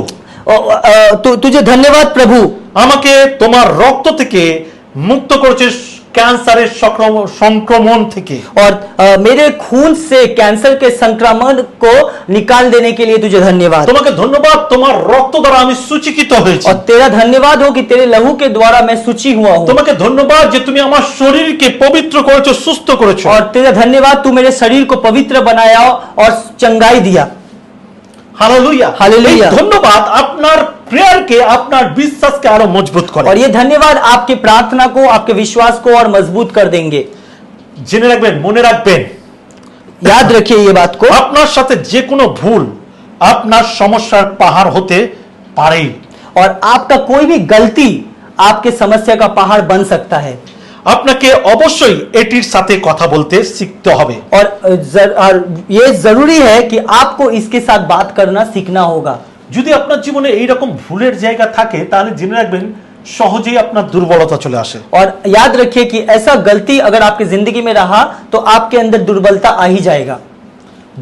तुझे धन्यवाद प्रभु, আমাকে তোমার রক্ত থেকে মুক্ত করেছে ক্যান্সারের সংক্রমণ থেকে। और मेरे खून से कैंसर के संक्रमण को निकाल देने के लिए तुझे धन्यवाद। তোমাকে ধন্যবাদ, তোমার রক্ত দ্বারা আমি সূচীকৃত হয়েছি। और तेरा धन्यवाद हो कि तेरे लहू के द्वारा मैं सूची हुआ हूँ। তোমাকে ধন্যবাদ যে তুমি আমার শরীরকে পবিত্র করেছো, সুস্থ করেছো। और तेरा धन्यवाद, तू मेरे शरीर को पवित्र बनाया और चंगाई दिया। हालेलुया। हालेलुया। এই ধন্যবাদ আপনার প্রেয়ারকে, আপনার বিশ্বাসকে আরো মজবুত করে। और ये धन्यवाद आपके प्रार्थना को, आपके विश्वास को और मजबूत कर देंगे। জেনে রাখবেন, মনে রাখবেন, याद रखिए ये बात को। আপনার সাথে যে কোনো ভুল আপনার সমস্যার পাহাড় হতে পারে। और आपका कोई भी गलती आपके समस्या का पहाड़ बन सकता है। আপনাকে অবশ্যই এটির সাথে কথা বলতে শিখতে হবে। और ये जरूरी है कि आपको इसके साथ बात करना सीखना होगा। যদি আপনার জীবনে এইরকম ভুলের জায়গা থাকে, তাহলে জেনে রাখবেন সহজেই আপনার দুর্বলতা চলে আসে। और याद रखिए कि ऐसा गलती अगर आपकी जिंदगी में रहा तो आपके अंदर दुर्बलता आ ही जाएगा।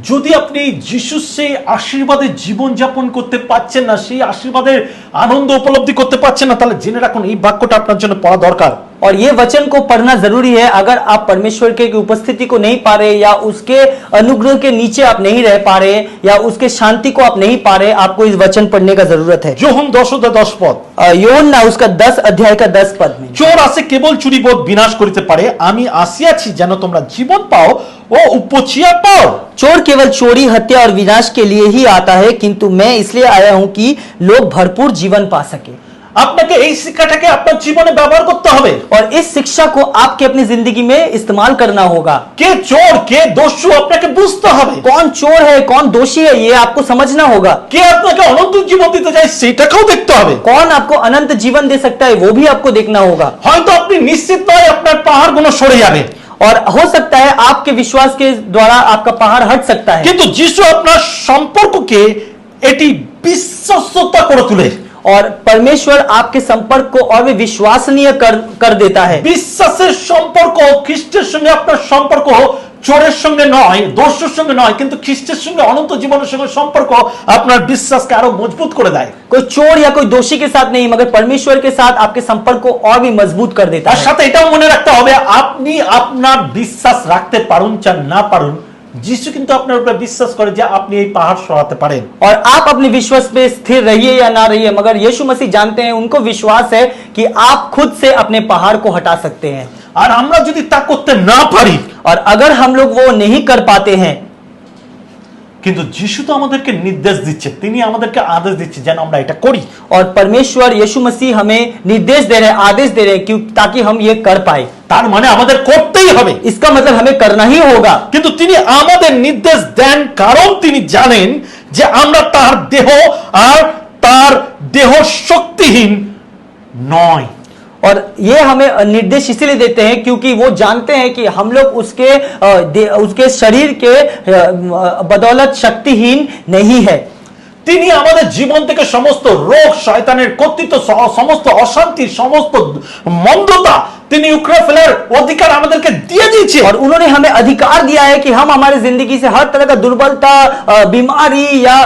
যদি আপনি যিশুর সেই আশীর্বাদের জীবন যাপন করতে পারছেন না, সেই আশীর্বাদের আনন্দ উপলব্ধি করতে পারছেন না, তাহলে জেনে রাখুন এই বাক্যটা আপনার জন্য পড়া দরকার। और ये वचन को पढ़ना जरूरी है। अगर आप परमेश्वर के उपस्थिति को नहीं पा रहे, या उसके अनुग्रह के नीचे आप नहीं रह पा रहे, या उसके शांति को आप नहीं पा रहे, आपको इस वचन पढ़ने का जरूरत है। যোহন 10:10 পদ, यूहन्ना उसका 10 अध्याय का 10 पद में, চোর আসে কেবল চুরি বোধ বিনাশ করিতে পারে, আমি আসিয়াছি যেন তোমরা জীবন পাও ও উপচিয়া পাও। चोर केवल चोरी, हत्या और विनाश के लिए ही आता है, किंतु मैं इसलिए आया हूं कि लोग भरपूर जीवन पा सके। আপনাকে এই শিক্ষাটাকে আপনার জীবনে ব্যবহার করতে হবে। और इस शिक्षा को आपके अपनी जिंदगी में इस्तेमाल करना होगा। কে চোর, কে দস্যু আপনাকে বুঝতে হবে। कौन चोर है, कौन दोषी है, ये आपको समझना होगा। কে আপনাকে অনন্ত জীবন দিতে চায় সেটাকেও দেখতে হবে। कौन आपको अनंत जीवन दे सकता है, वो भी आपको देखना होगा। হয়তো আপনি নিশ্চিত নয় আপনার পাহাড়গুলো সরে যাবে, और हो सकता है आपके विश्वास के द्वारा आपका पहाड़ हट सकता है, কিন্তু যিশু আপনার সম্পর্ককে এটি বিশ্বস্ততা করে তোলে। और परमेश्वर आपके संपर्क को और भी विश्वसनीय कर देता है। বিশ্বাসের সম্পর্ক, খ্রিস্টের সঙ্গে আপনার সম্পর্ক চোরের সঙ্গে নয়, দস্যুর সঙ্গে নয়, কিন্তু খ্রিস্টের সঙ্গে অনন্ত জীবনের সঙ্গে সম্পর্ক আপনার বিশ্বাসকে আরো মজবুত করে দেয়। कोई चोर या कोई दोषी के साथ नहीं, मगर परमेश्वर के साथ आपके संपर्क को और भी मजबूत कर देता তার है। সাথে এটাও মনে রাখতে হবে, আপনি আপনার বিশ্বাস রাখতে পারুন চান না পারুন, যিশু কিন্তু আপনার উপরে বিশ্বাস করে যে আপনি এই পাহাড় সরাতে পারেন। और आप अपने विश्वास पे स्थिर रहिए या ना रहिए, मगर यीशु मसीह जानते हैं, उनको विश्वास है कि आप खुद से अपने पहाड़ को हटा सकते हैं। আর আমরা যদি তা করতে না পারি, और अगर हम लोग वो नहीं कर पाते हैं, কিন্তু যিশু তো আমাদেরকে নির্দেশ দিচ্ছে, তিনি আমাদেরকে আদেশ দিচ্ছে যেন আমরা এটা করি। और परमेश्वर यीशु मसीह हमें निर्देश दे रहे हैं, आदेश दे रहे हैं, क्यों? ताकि हम ये कर पाए। তার মানে আমাদের করতেই হবে, इसका मतलब हमें करना ही होगा। কিন্তু তিনি আমাদের নির্দেশ দেন কারণ তিনি জানেন যে আমরা তার দেহ, আর তার দেহ শক্তিহীন নয়। और ये हमें निर्देश इसीलिए देते हैं क्योंकि वो जानते हैं कि हम लोग उसके शरीर के बदौलत शक्तिहीन नहीं है। তিনি আমাদের জীবন থেকে সমস্ত রোগ, শয়তানের কর্তৃত্ব, সমস্ত অশান্তি, সমস্ত মন্দতা তিনি উকড়ে ফেলার অধিকার আমাদেরকে দিয়ে দিয়েছে। और उन्होंने हमें अधिकार दिया है कि हम हमारे जिंदगी से हर तरह का दुर्बलता, बीमारी या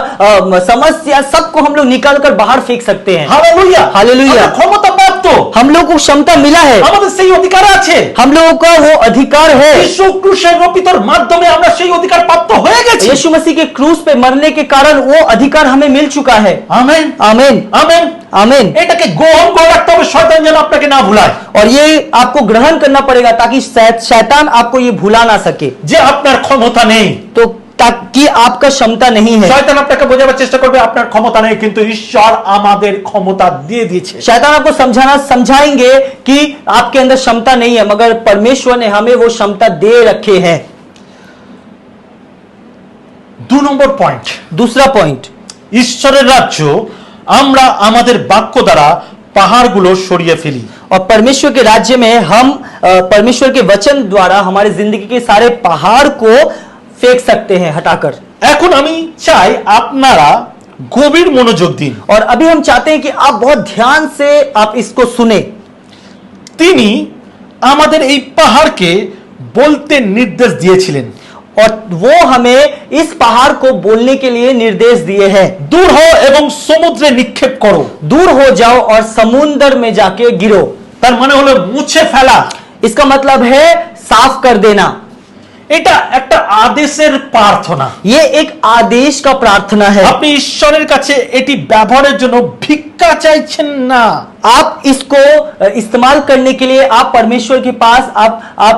समस्या, सबको हम लोग निकाल कर बाहर फेंक सकते हैं। Hallelujah, hallelujah. আমরা ক্ষমতা প্রাপ্ত, हम लोग को क्षमता मिला है, আমাদের সেই অধিকার আছে। हम लोगों का वो अधिकार है। যিশু ক্রুশের রোপিতর মাধ্যমে আমরা সেই অধিকার প্রাপ্ত হয়ে গেছি। यीशु मसीह के क्रूस पे मरने के कारण वो अधिकार हमें मिल चुका है। आमीन, आमीन, आमीन, आमीन। এটাকে গ্রহণ করে রাখতে হবে, শয়তান যেন আপনাকে না ভুলায়। और ये आपको ग्रहण करना पड़ेगा ताकि शैतान आपको ये भुला ना सके, যে আপনার ক্ষমতা নেই, तो ताकि आपका क्षमता नहीं है। শয়তান আপনাকে বোঝাবার চেষ্টা করবে আপনার ক্ষমতা নেই, কিন্তু ঈশ্বর আমাদের ক্ষমতা দিয়ে দিয়েছে। शैतान आपको समझाएंगे कि आपके अंदर क्षमता नहीं है, मगर परमेश्वर ने हमें वो क्षमता दे रखे हैं। 2 নম্বর পয়েंट, दूसरा पॉइंट, ঈশ্বরের রাজ্য আমরা আমাদের বাক্য দ্বারা পাহাড়গুলো সরিয়ে ফেলি। और परमेश्वर के राज्य में हम परमेश्वर के वचन द्वारा हमारे जिंदगी के सारे पहाड़ को फेंक सकते हैं, हटाकर। এখন আমি চাই আপনারা গভীর মনোযোগ দিন। और अभी हम चाहते हैं कि आप बहुत ध्यान से आप इसको सुने। তিনি আমাদের এই পাহাড়কে বলতে নির্দেশ দিয়েছিলেন, और वो हमें इस पहाड़ को बोलने के लिए निर्देश दिए हैं, দূর হও এবং সমুদ্রে নিক্ষেপ করো। दूर हो जाओ और समुद्र में जाके गिरो। তার মানে হলো মুছে ফেলা। इसका मतलब है साफ कर देना। এটা একটা আদেশের প্রার্থনা। ये एक आदेश का प्रार्थना है। আপনি ঈশ্বরের কাছে এটি ব্যবহারের জন্য ভিক্ষা চাইছেন না। आप इसको इस्तेमाल करने के लिए आप परमेश्वर के पास आप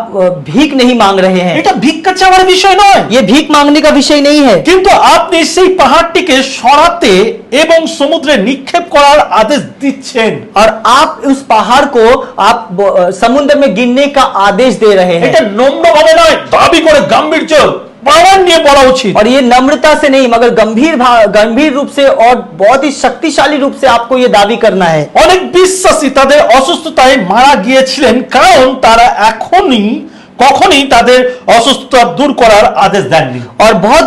भीख नहीं मांग रहे हैं। এটা ভিক্ষা চাওয়ার বিষয় নয়, ये भीख मांगने का विषय नहीं है, কিন্তু আপনি সেই পাহাড়টিকে সরাতে এবং সমুদ্রে নিক্ষেপ করার আদেশ দিচ্ছেন। और आप उस पहाड़ को आप समुद्र में गिरने का आदेश दे रहे हैं। এটা নম্রভাবে নয়, দাবি করে গাম্ভীর্য পাওয়ার নিয়ে বলা উচিত। और ये नम्रता से नहीं, मगर गंभीर रूप से और बहुत ही शक्तिशाली रूप से आपको ये दावी करना है। অনেক বিশ্বাসী তাদের অসুস্থতায় মারা গিয়েছিলেন কারণ তারা কখনই তাদের অসুস্থতা দূর করার আদেশ দেননি। और बहुत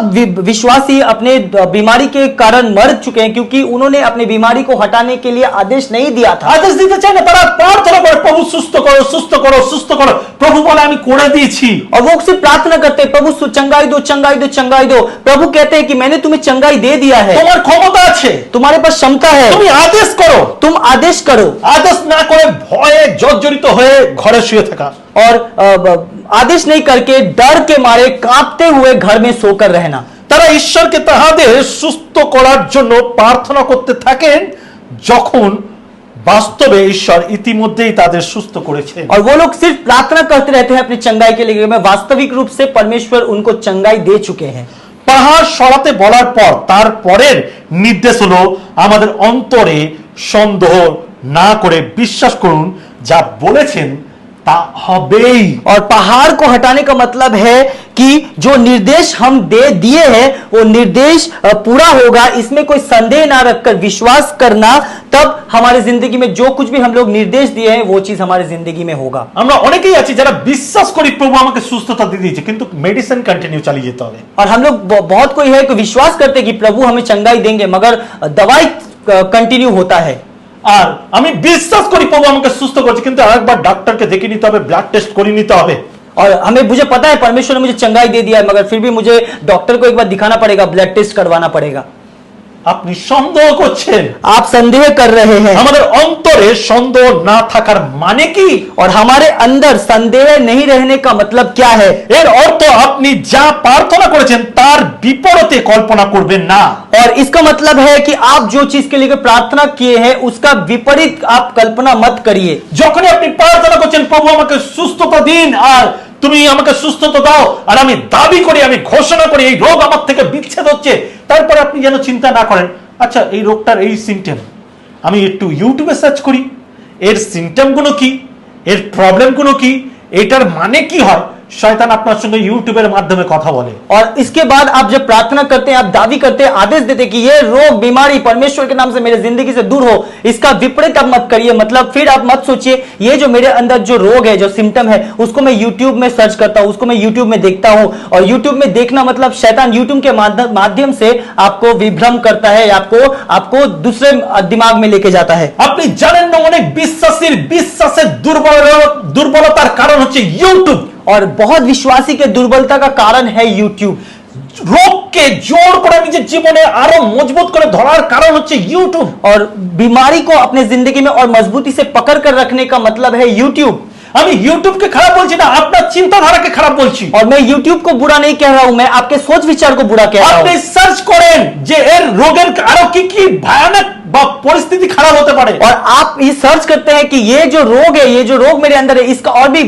विश्वासी अपने बीमारी के कारण मर चुके हैं क्योंकि उन्होंने अपनी बीमारी को हटाने के लिए आदेश नहीं दिया था। আদেশ দিতে চায় না, তারা প্রার্থনা করে প্রভু সুস্থ করো, সুস্থ করো, সুস্থ করো। প্রভু বলে আমি করে দিয়েছি। और वो सिर्फ प्रार्थना करते हैं, प्रभु चंगाई दो, चंगाई दो, चंगाई दो। प्रभु कहते हैं कि मैंने तुम्हें चंगाई दे दिया है, তোমার ক্ষমতা আছে, तुम्हारे पास क्षमता है, তুমি आदेश করো। तुम आदेश करो। আদেশ না করে ভয়ে জর্জরিত হয়ে ঘরে শুয়ে থাকা, और आदेश नहीं करके डर के मारे कांपते हुए घर में सोकर रहना। তারা ঈশ্বরকে তাহাদের সুস্থ করার জন্য প্রার্থনা করতে থাকেন যখন বাস্তবে ঈশ্বর ইতিমধ্যেই তাদের সুস্থ করেছেন। और वो लोग सिर्फ प्रार्थना करते रहते हैं अपनी चंगाई के लिए, में वास्तविक रूप से परमेश्वर उनको चंगाई दे चुके हैं। পাহাড় সরাতে বলার পর তারপরের নির্দেশ হলো আমাদের অন্তরে সন্দেহ না করে বিশ্বাস করুন যা বলেছেন তা হবেই। और पहाड़ को हटाने का मतलब है कि जो निर्देश हम दे दिए हैं वो निर्देश पूरा होगा, इसमें कोई संदेह ना रखकर विश्वास करना, तब हमारी जिंदगी में जो कुछ भी हम लोग निर्देश दिए हैं वो चीज हमारी जिंदगी में होगा। আমরা অনেকেই আছি যারা বিশ্বাস করি প্রভু আমাকে সুস্থতা দিয়ে দিয়েছে, কিন্তু মেডিসিন কন্টিনিউ চালিয়ে যেতে হবে। और हम लोग बहुत कोई है कि विश्वास करते हैं कि प्रभु हमें चंगाई देंगे, मगर दवाई कंटिन्यू होता है। আর আমি বিশ্বাস করি প্রভু আমাকে সুস্থ করেছে, কিন্তু আরেকবার ডাক্তারকে দেখে নিতে হবে, ব্লাড টেস্ট করে নিতে হবে। और मुझे पता है परमेश्वर ने मुझे चंगाई दे दिया है, मगर फिर भी मुझे डॉक्टर को एक बार दिखाना पड़ेगा, ब्लड टेस्ट करवाना पड़ेगा। আপনি সন্দেহ করছেন। आप संदेह कर रहे हैं। আমাদের অন্তরে সন্দেহ না থাকার মানে কি? और हमारे अंदर संदेह नहीं रहने का मतलब क्या है? এর অর্থ আপনি যা প্রার্থনা করেছেন তার বিপরীতে কল্পনা করবেন না। और इसका मतलब है कि आप जो चीज के लिए प्रार्थना किए हैं उसका विपरीत आप कल्पना मत करिए। যখনই আপনি প্রার্থনা করছেন প্রভু আমাকে সুস্থতা দিন আর তুমি আমাকে সুস্থতা দাও, আর আমি দাবি করি, আমি ঘোষণা করি এই রোগ আমার থেকে বিচ্ছেদ হচ্ছে, তারপরে আপনি যেন চিন্তা না করেন আচ্ছা এই রোগটার এই সিমটম, আমি একটু ইউটিউবে সার্চ করি এর সিমটমগুলো কি, এর প্রবলেমগুলো কি, এটার মানে কি হয়। শয়তান আপনার সঙ্গে ইউটিউবের মাধ্যমে কথা বলে। और इसके बाद आप जब प्रार्थना करते हैं, आप दावी करते हैं, आदेश देते हैं कि ये रोग बीमारी परमेश्वर के नाम से मेरे जिंदगी से दूर हो, इसका विपरीत आप मत करिए। मतलब फिर आप मत सोचिए ये जो मेरे अंदर जो रोग है, जो सिम्टम है, उसको मैं यूट्यूब में सर्च करता हूं, उसको मैं यूट्यूब में देखता हूं। और यूट्यूब में देखना मतलब शैतान यूट्यूब के माध्यम से आपको विभ्रम करता है, आपको दूसरे दिमाग में लेके जाता है। আপনি জানেন না অনেক বিশ্বাসের দুর্বলতার কারণ হচ্ছে ইউটিউব। और बहुत विश्वासी के दुर्बलता का कारण है यूट्यूब। রোগকে জোর করে নিজের জীবনে আরো মজবুত করে ধরার কারণ হচ্ছে ইউটিউব। और बीमारी को अपने जिंदगी में और मजबूती से पकड़ कर रखने का मतलब है यूट्यूब। আমি ইউটিউবকে খারাপ বলছি না, আপনার চিন্তাধারাকে খারাপ বলছি। और मैं यूट्यूब को बुरा नहीं कह रहा हूं, मैं आपके सोच विचार को बुरा कह रहा আপনি हूं। সার্চ করেন যে এর রোগের আরো কি কি ভয়ানক বা পরিস্থিতি খারাপ হতে পারে। और आप ये सर्च करते हैं कि ये जो रोग है, ये जो रोग मेरे अंदर है, इसका और भी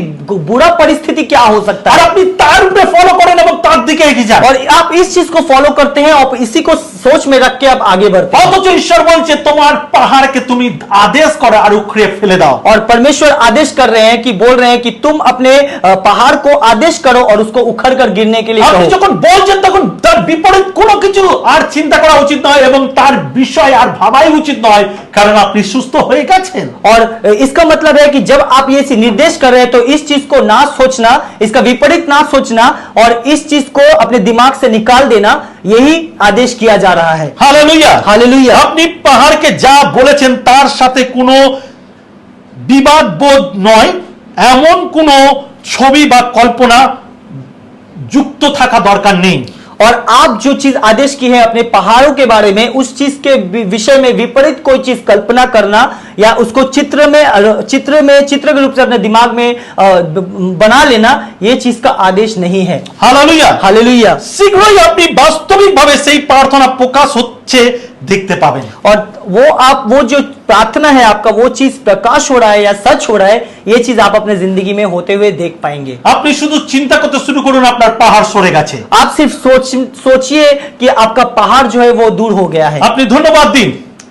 बुरा परिस्थिति क्या हो सकता আর है। আপনি তার উপরে ফলো করেন এবং তার দিকে এগিয়ে যান। और आप इस चीज को फॉलो करते हैं और इसी को सोच में रख के आप आगे बढ़ते हैं। অথচ ঈশ্বর বলছে তোমার পাহাড়কে তুমি আদেশ করো আর উখড়ে ফেলে দাও। और परमेश्वर आदेश कर रहे हैं कि बोल रहे हैं कि तुम अपने पहाड़ को आदेश करो और उसको उखड़ कर गिरने के लिए আপনি कहो। যখন বলছেন তখন তার বিপরীত কোনো কিছু আর চিন্তা করা উচিত নয় এবং তার বিষয় আর ভাবাই উচিত নয়, কারণ আপনি সুস্থ হয়ে গেছেন। और इसका मतलब है कि जब आप ये निर्देश कर रहे हैं तो इस चीज को ना सोचना, इसका विपरीत ना सोचना और इस चीज को अपने दिमाग से निकाल देना, यही आदेश किया जा रहा है। Hallelujah hallelujah. আপনি পাহাড়কে যা বলেছেন তার সাথে কোনো বিবাদ বোধ নয়, এমন কোনো ছবি বা কল্পনা যুক্ত থাকা দরকার নেই। और आप जो चीज आदेश की है अपने पहाड़ों के बारे में, उस चीज के विषय में विपरीत कोई चीज कल्पना करना या उसको चित्र के रूप से अपने दिमाग में बना लेना, ये चीज का आदेश नहीं है। Hallelujah hallelujah. শীঘ্রই আপনি বাস্তবিকভাবে সেই প্রার্থনা প্রকাশ হচ্ছে দেখতে পাবেন। और वो जो प्रार्थना है आपका, वो चीज प्रकाश हो रहा है या सच हो रहा है, ये चीज आप अपने जिंदगी में होते हुए देख पाएंगे। আপনি শুধু চিন্তা করতে শুরু করুন আপনার পাহাড় সরে গেছে। आप सिर्फ सोचिए कि आपका पहाड़ जो है वो दूर हो गया है। আপনি ধন্যবাদ দিন।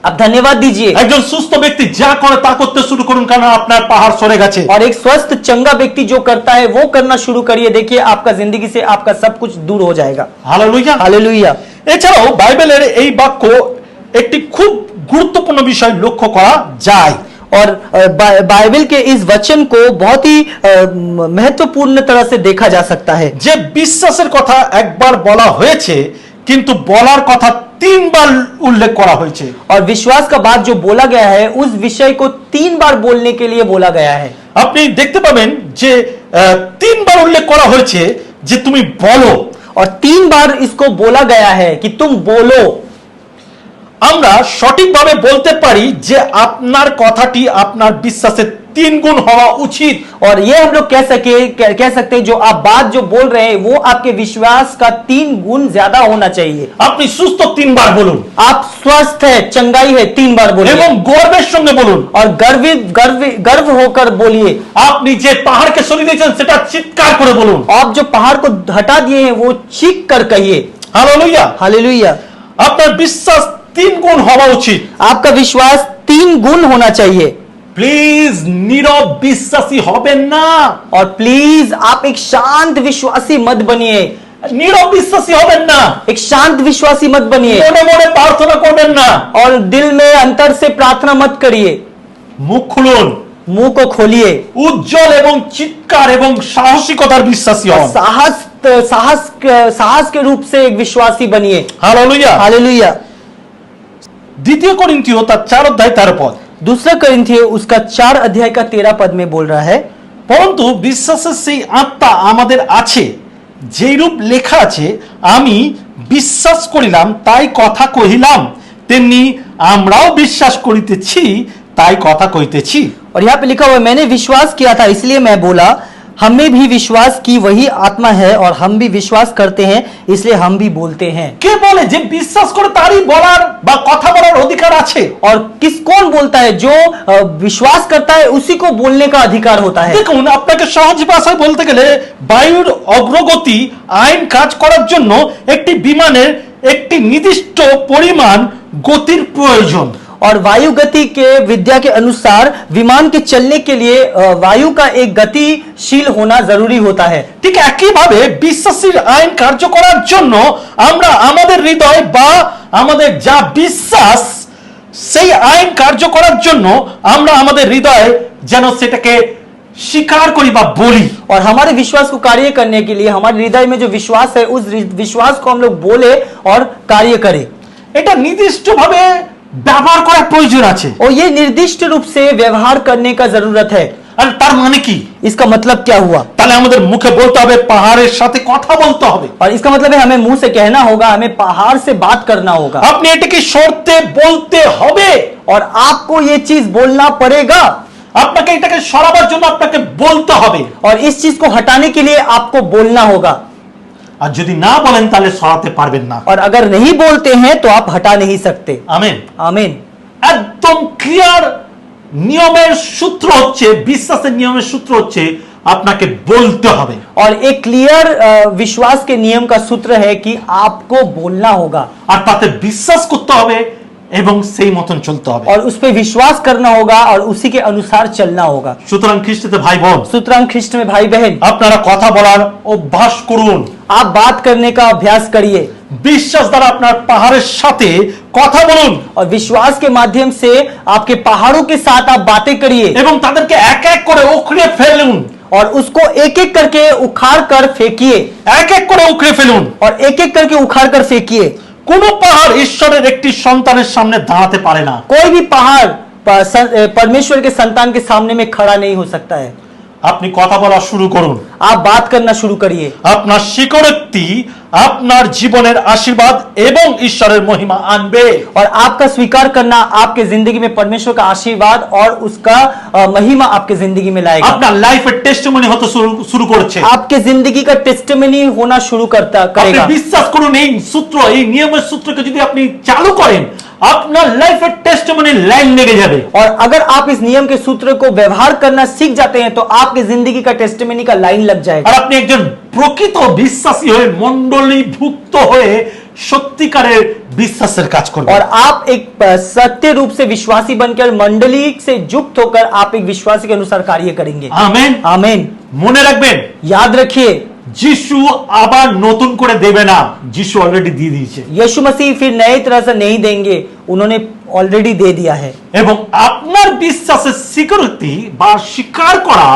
आप धन्यवाद दीजिए। একজন সুস্থ ব্যক্তি যা করে তা করতে শুরু করুন, কারণ আপনার পাহাড় সরে গেছে। और एक स्वस्थ चंगा व्यक्ति जो करता है वो करना शुरू करिए, देखिए आपका जिंदगी से आपका सब कुछ दूर हो जाएगा। হালেলুয়া। हालेलुया। এছাড়াও বাইবেলের এই বাক্য একটি খুব গুরুত্বপূর্ণ বিষয় লক্ষ্য করা যায়। और बाइबल के इस वचन को बहुत ही महत्वपूर्ण तरह से देखा जा सकता है। যে বিশ্বাসের কথা একবার বলা হয়েছে কিন্তু বলার কথা তিনবার উল্লেখ করা হয়েছে। और विश्वास का बात जो बोला गया है, उस विषय को 3 बार बोलने के लिए बोला गया है। আপনি দেখতে পাবেন যে 3বার উল্লেখ করা হয়েছে যে তুমি বলো। और 3 बार इसको बोला गया है कि तुम बोलो। আমরা সঠিকভাবে বলতে পারি যে আপনার কথাটি আপনার বিশ্বাসের 3 গুণ হওয়া উচিত। और ये हम लोग कह सकते हैं जो आप बात जो बोल रहे हैं वो आपके विश्वास का 3 गुण ज्यादा होना चाहिए। আপনি সুস্থ 3বার বলুন। आप स्वस्थ है, चंगाई है, 3 बार बोलिए। এবং গর্বের সঙ্গে বলুন। और गर्व होकर बोलिए। আপনি যে পাহাড়কে সরিয়ে দিয়েছেন সেটা চিৎকার করে বলুন। आप जो पहाड़ को हटा दिए हैं वो चीख कर कहिए। হালেলুয়া। हालेलुया। আপনার বিশ্বাস 3 গুণ হওয়া উচিত। आपका विश्वास 3 गुण होना चाहिए। প্লিজ নীরব বিশ্বাসী হবেন না। और प्लीज आप एक शांत विश्वासी मत बनिए। নীরব বিশ্বাসী হবেন না। एक शांत विश्वासी मत बनिए। মনে মনে প্রার্থনা করবেন না। और दिल में अंतर से प्रार्थना मत करिए। মুখ খুলুন। मुंह को खोलिए। উজ্জ্বল এবং চিৎকার এবং সাহসিকতার বিশ্বাসী হন। साहस के रूप से एक विश्वासी बनिए। হালেলুয়া। हालेलुया। দ্বিতীয় করিন্থীয় তার 4 অধ্যায় 13 পদ। दूसरा करिन्थियों उसका 4 अध्याय का 13 पद में बोल रहा है, परंतु বিশ্বাসের সেই আত্মা আমাদের আছে যেইরূপ লেখা আছে, আমি বিশ্বাস করিলাম তাই কথা কহিলাম, তেমনি আমরাও বিশ্বাস করিতেছি তাই কথা কইতেছি। और यहाँ पे लिखा हुआ है, मैंने विश्वास किया था इसलिए मैं बोला, हमें भी विश्वास की वही आत्मा है और हम भी विश्वास करते हैं इसलिए हम भी बोलते हैं। কে বলে যে বিশ্বাস করে তারই বলার বা কথা বলার অধিকার আছে? और कौन बोलता है? जो विश्वास करता है उसी को बोलने का अधिकार होता है। দেখুন, আপনাকে সহজ ভাষায় বলতে গেলে বায়ুর অগ্রগতি আইন কাজ করার জন্য একটি বিমানের একটি নির্দিষ্ট পরিমাণ গতির প্রয়োজন। और वायु गति के विद्या के अनुसार विमान के चलने के लिए वायु का एक गतिशील होना जरूरी होता है। ঠিক একইভাবে বিশ্বাসীর আইন কার্য করার জন্য আমরা আমাদের হৃদয় বা আমাদের যা বিশ্বাস সেই আইন কার্য করার জন্য আমরা আমাদের হৃদয়ে যেন সেটাকে স্বীকার করি বা বলি। और हमारे विश्वास को कार्य करने के लिए हमारे हृदय में जो विश्वास है उस विश्वास को हम लोग बोले और कार्य करें। এটা নির্দিষ্টভাবে ব্যবহার করার প্রয়োজন আছে। और ये निर्दिष्ट रूप से व्यवहार करने का जरूरत है। আর তার মানে কি? इसका मतलब क्या हुआ? তাহলে আমাদের মুখে বলতে হবে, পাহাড়ের সাথে কথা বলতে হবে। और इसका मतलब है हमें मुंह से कहना होगा, हमें पहाड़ से बात करना होगा। আপনি এটাকে সরতে বলতে হবে। और आपको ये चीज बोलना पड़ेगा। আপনাকে এটাকে সরাবার জন্য আপনাকে বলতে হবে। और इस चीज को हटाने के लिए आपको बोलना होगा। আর যদি না বলেন তাহলে সরাতে পারবেন না। और अगर नहीं बोलते हैं तो आप हटा नहीं सकते। আমেন। आमीन। একদম ক্লিয়ার নিয়মের সূত্র হচ্ছে, বিশ্বাসের নিয়মের সূত্র হচ্ছে আপনাকে বলতে হবে। और एक क्लियर विश्वास के नियम का सूत्र है कि आपको बोलना होगा আর তাতে বিশ্বাস করতে হবে এবং সেই মতন চলতে হবে। और उस पे विश्वास करना होगा और उसी के अनुसार चलना होगा। সুতরাং খ্রিস্টতে ভাই বোন, सुतरां ख्रिस्ट में भाई बहन, আপনারা কথা বলার অভ্যাস করুন। आप बात करने का अभ्यास करिए বিশ্বাস দ্বারা আপনার পাহাড়ের সাথে কথা বলুন और विश्वास के माध्यम से आपके पहाड़ों के साथ आप बातें करिए এবং তাদেরকে এক এক করে উখড়ে ফেলুন। और उसको एक एक करके उखाड़ कर फेंकिए এক এক করে উখড়ে ফেলুন। और एक एक करके उखाड़ कर फेंकिए। কোন পাহাড় ঈশ্বরের একটি সন্তানের সামনে দাঁড়াতে পারে না। कोई भी पहाड़ परमेश्वर के संतान के सामने में खड़ा नहीं हो सकता है। আপনি কথা বলা শুরু করুন। आप बात करना शुरू करिए। আপনার স্বীকারোক্তি আপনার জীবনের আশীর্বাদ এবং ঈশ্বরের মহিমা আনবে। और आपका स्वीकार करना आपके जिंदगी में परमेश्वर का आशीर्वाद और उसका महिमा आपके जिंदगी में लाएगा। আপনার লাইফের টেস্টিমনি হতে শুরু করেছে। आपके जिंदगी का टेस्टिमनी होना शुरू আপনি करेगा। বিশ্বাস করুন, এই সূত্র, এই নিয়মের সূত্রকে যদি আপনি চালু করেন, আপনার লাইফের টেস্টিমনি লাইন লেগে যাবে। और अगर आप इस नियम के सूत्र को व्यवहार करना सीख जाते हैं तो आपकी जिंदगी का टेस्टिमनी का लाइन लग जाएगा। আর আপনি একজন প্রকৃত বিশ্বাসী হয়ে মণ্ডলীভুক্ত হয়ে সত্যিকারের বিশ্বাসের কাজ করবেন। और आप एक सत्य रूप से विश्वासी बनकर मंडली से युक्त होकर आप एक विश्वासी के अनुसार कार्य करेंगे। আমেন। आमीन। মনে রাখবেন, याद रखिए, যিশু আবার নতুন করে দেবে না, যিশু অলরেডি দিয়ে দিয়েছে। यीशु मसीह फिर नई तरह से नहीं देंगे, उन्होंने ऑलरेडी दे दिया है। এবং আপনার বিশ্বাসের স্বীকৃতি বা স্বীকার করা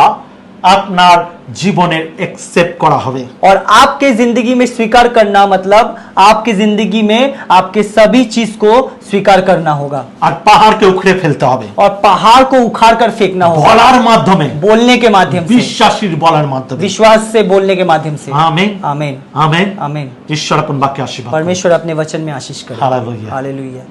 আপনার জীবনের একসেপ্ট করা হবে। और आपके जिंदगी में स्वीकार करना मतलब आपकी जिंदगी में आपके सभी चीज को स्वीकार करना होगा আর পাহাড়কে উখড়ে ফেলতে হবে और पहाड़ को उखाड़ कर फेंकना होगा। বলার মাধ্যমে, बोलने के माध्यम से, বিশ্বাসীর বলার মাধ্যমে। विश्वास से बोलने के माध्यम से। আমেন। आमीन। আমেন। आमीन। ঈশ্বর আপন বাক্যে আশীর্বাদ। परमेश्वर अपने वचन में आशीष करे। हालेलुया। हालेलुया।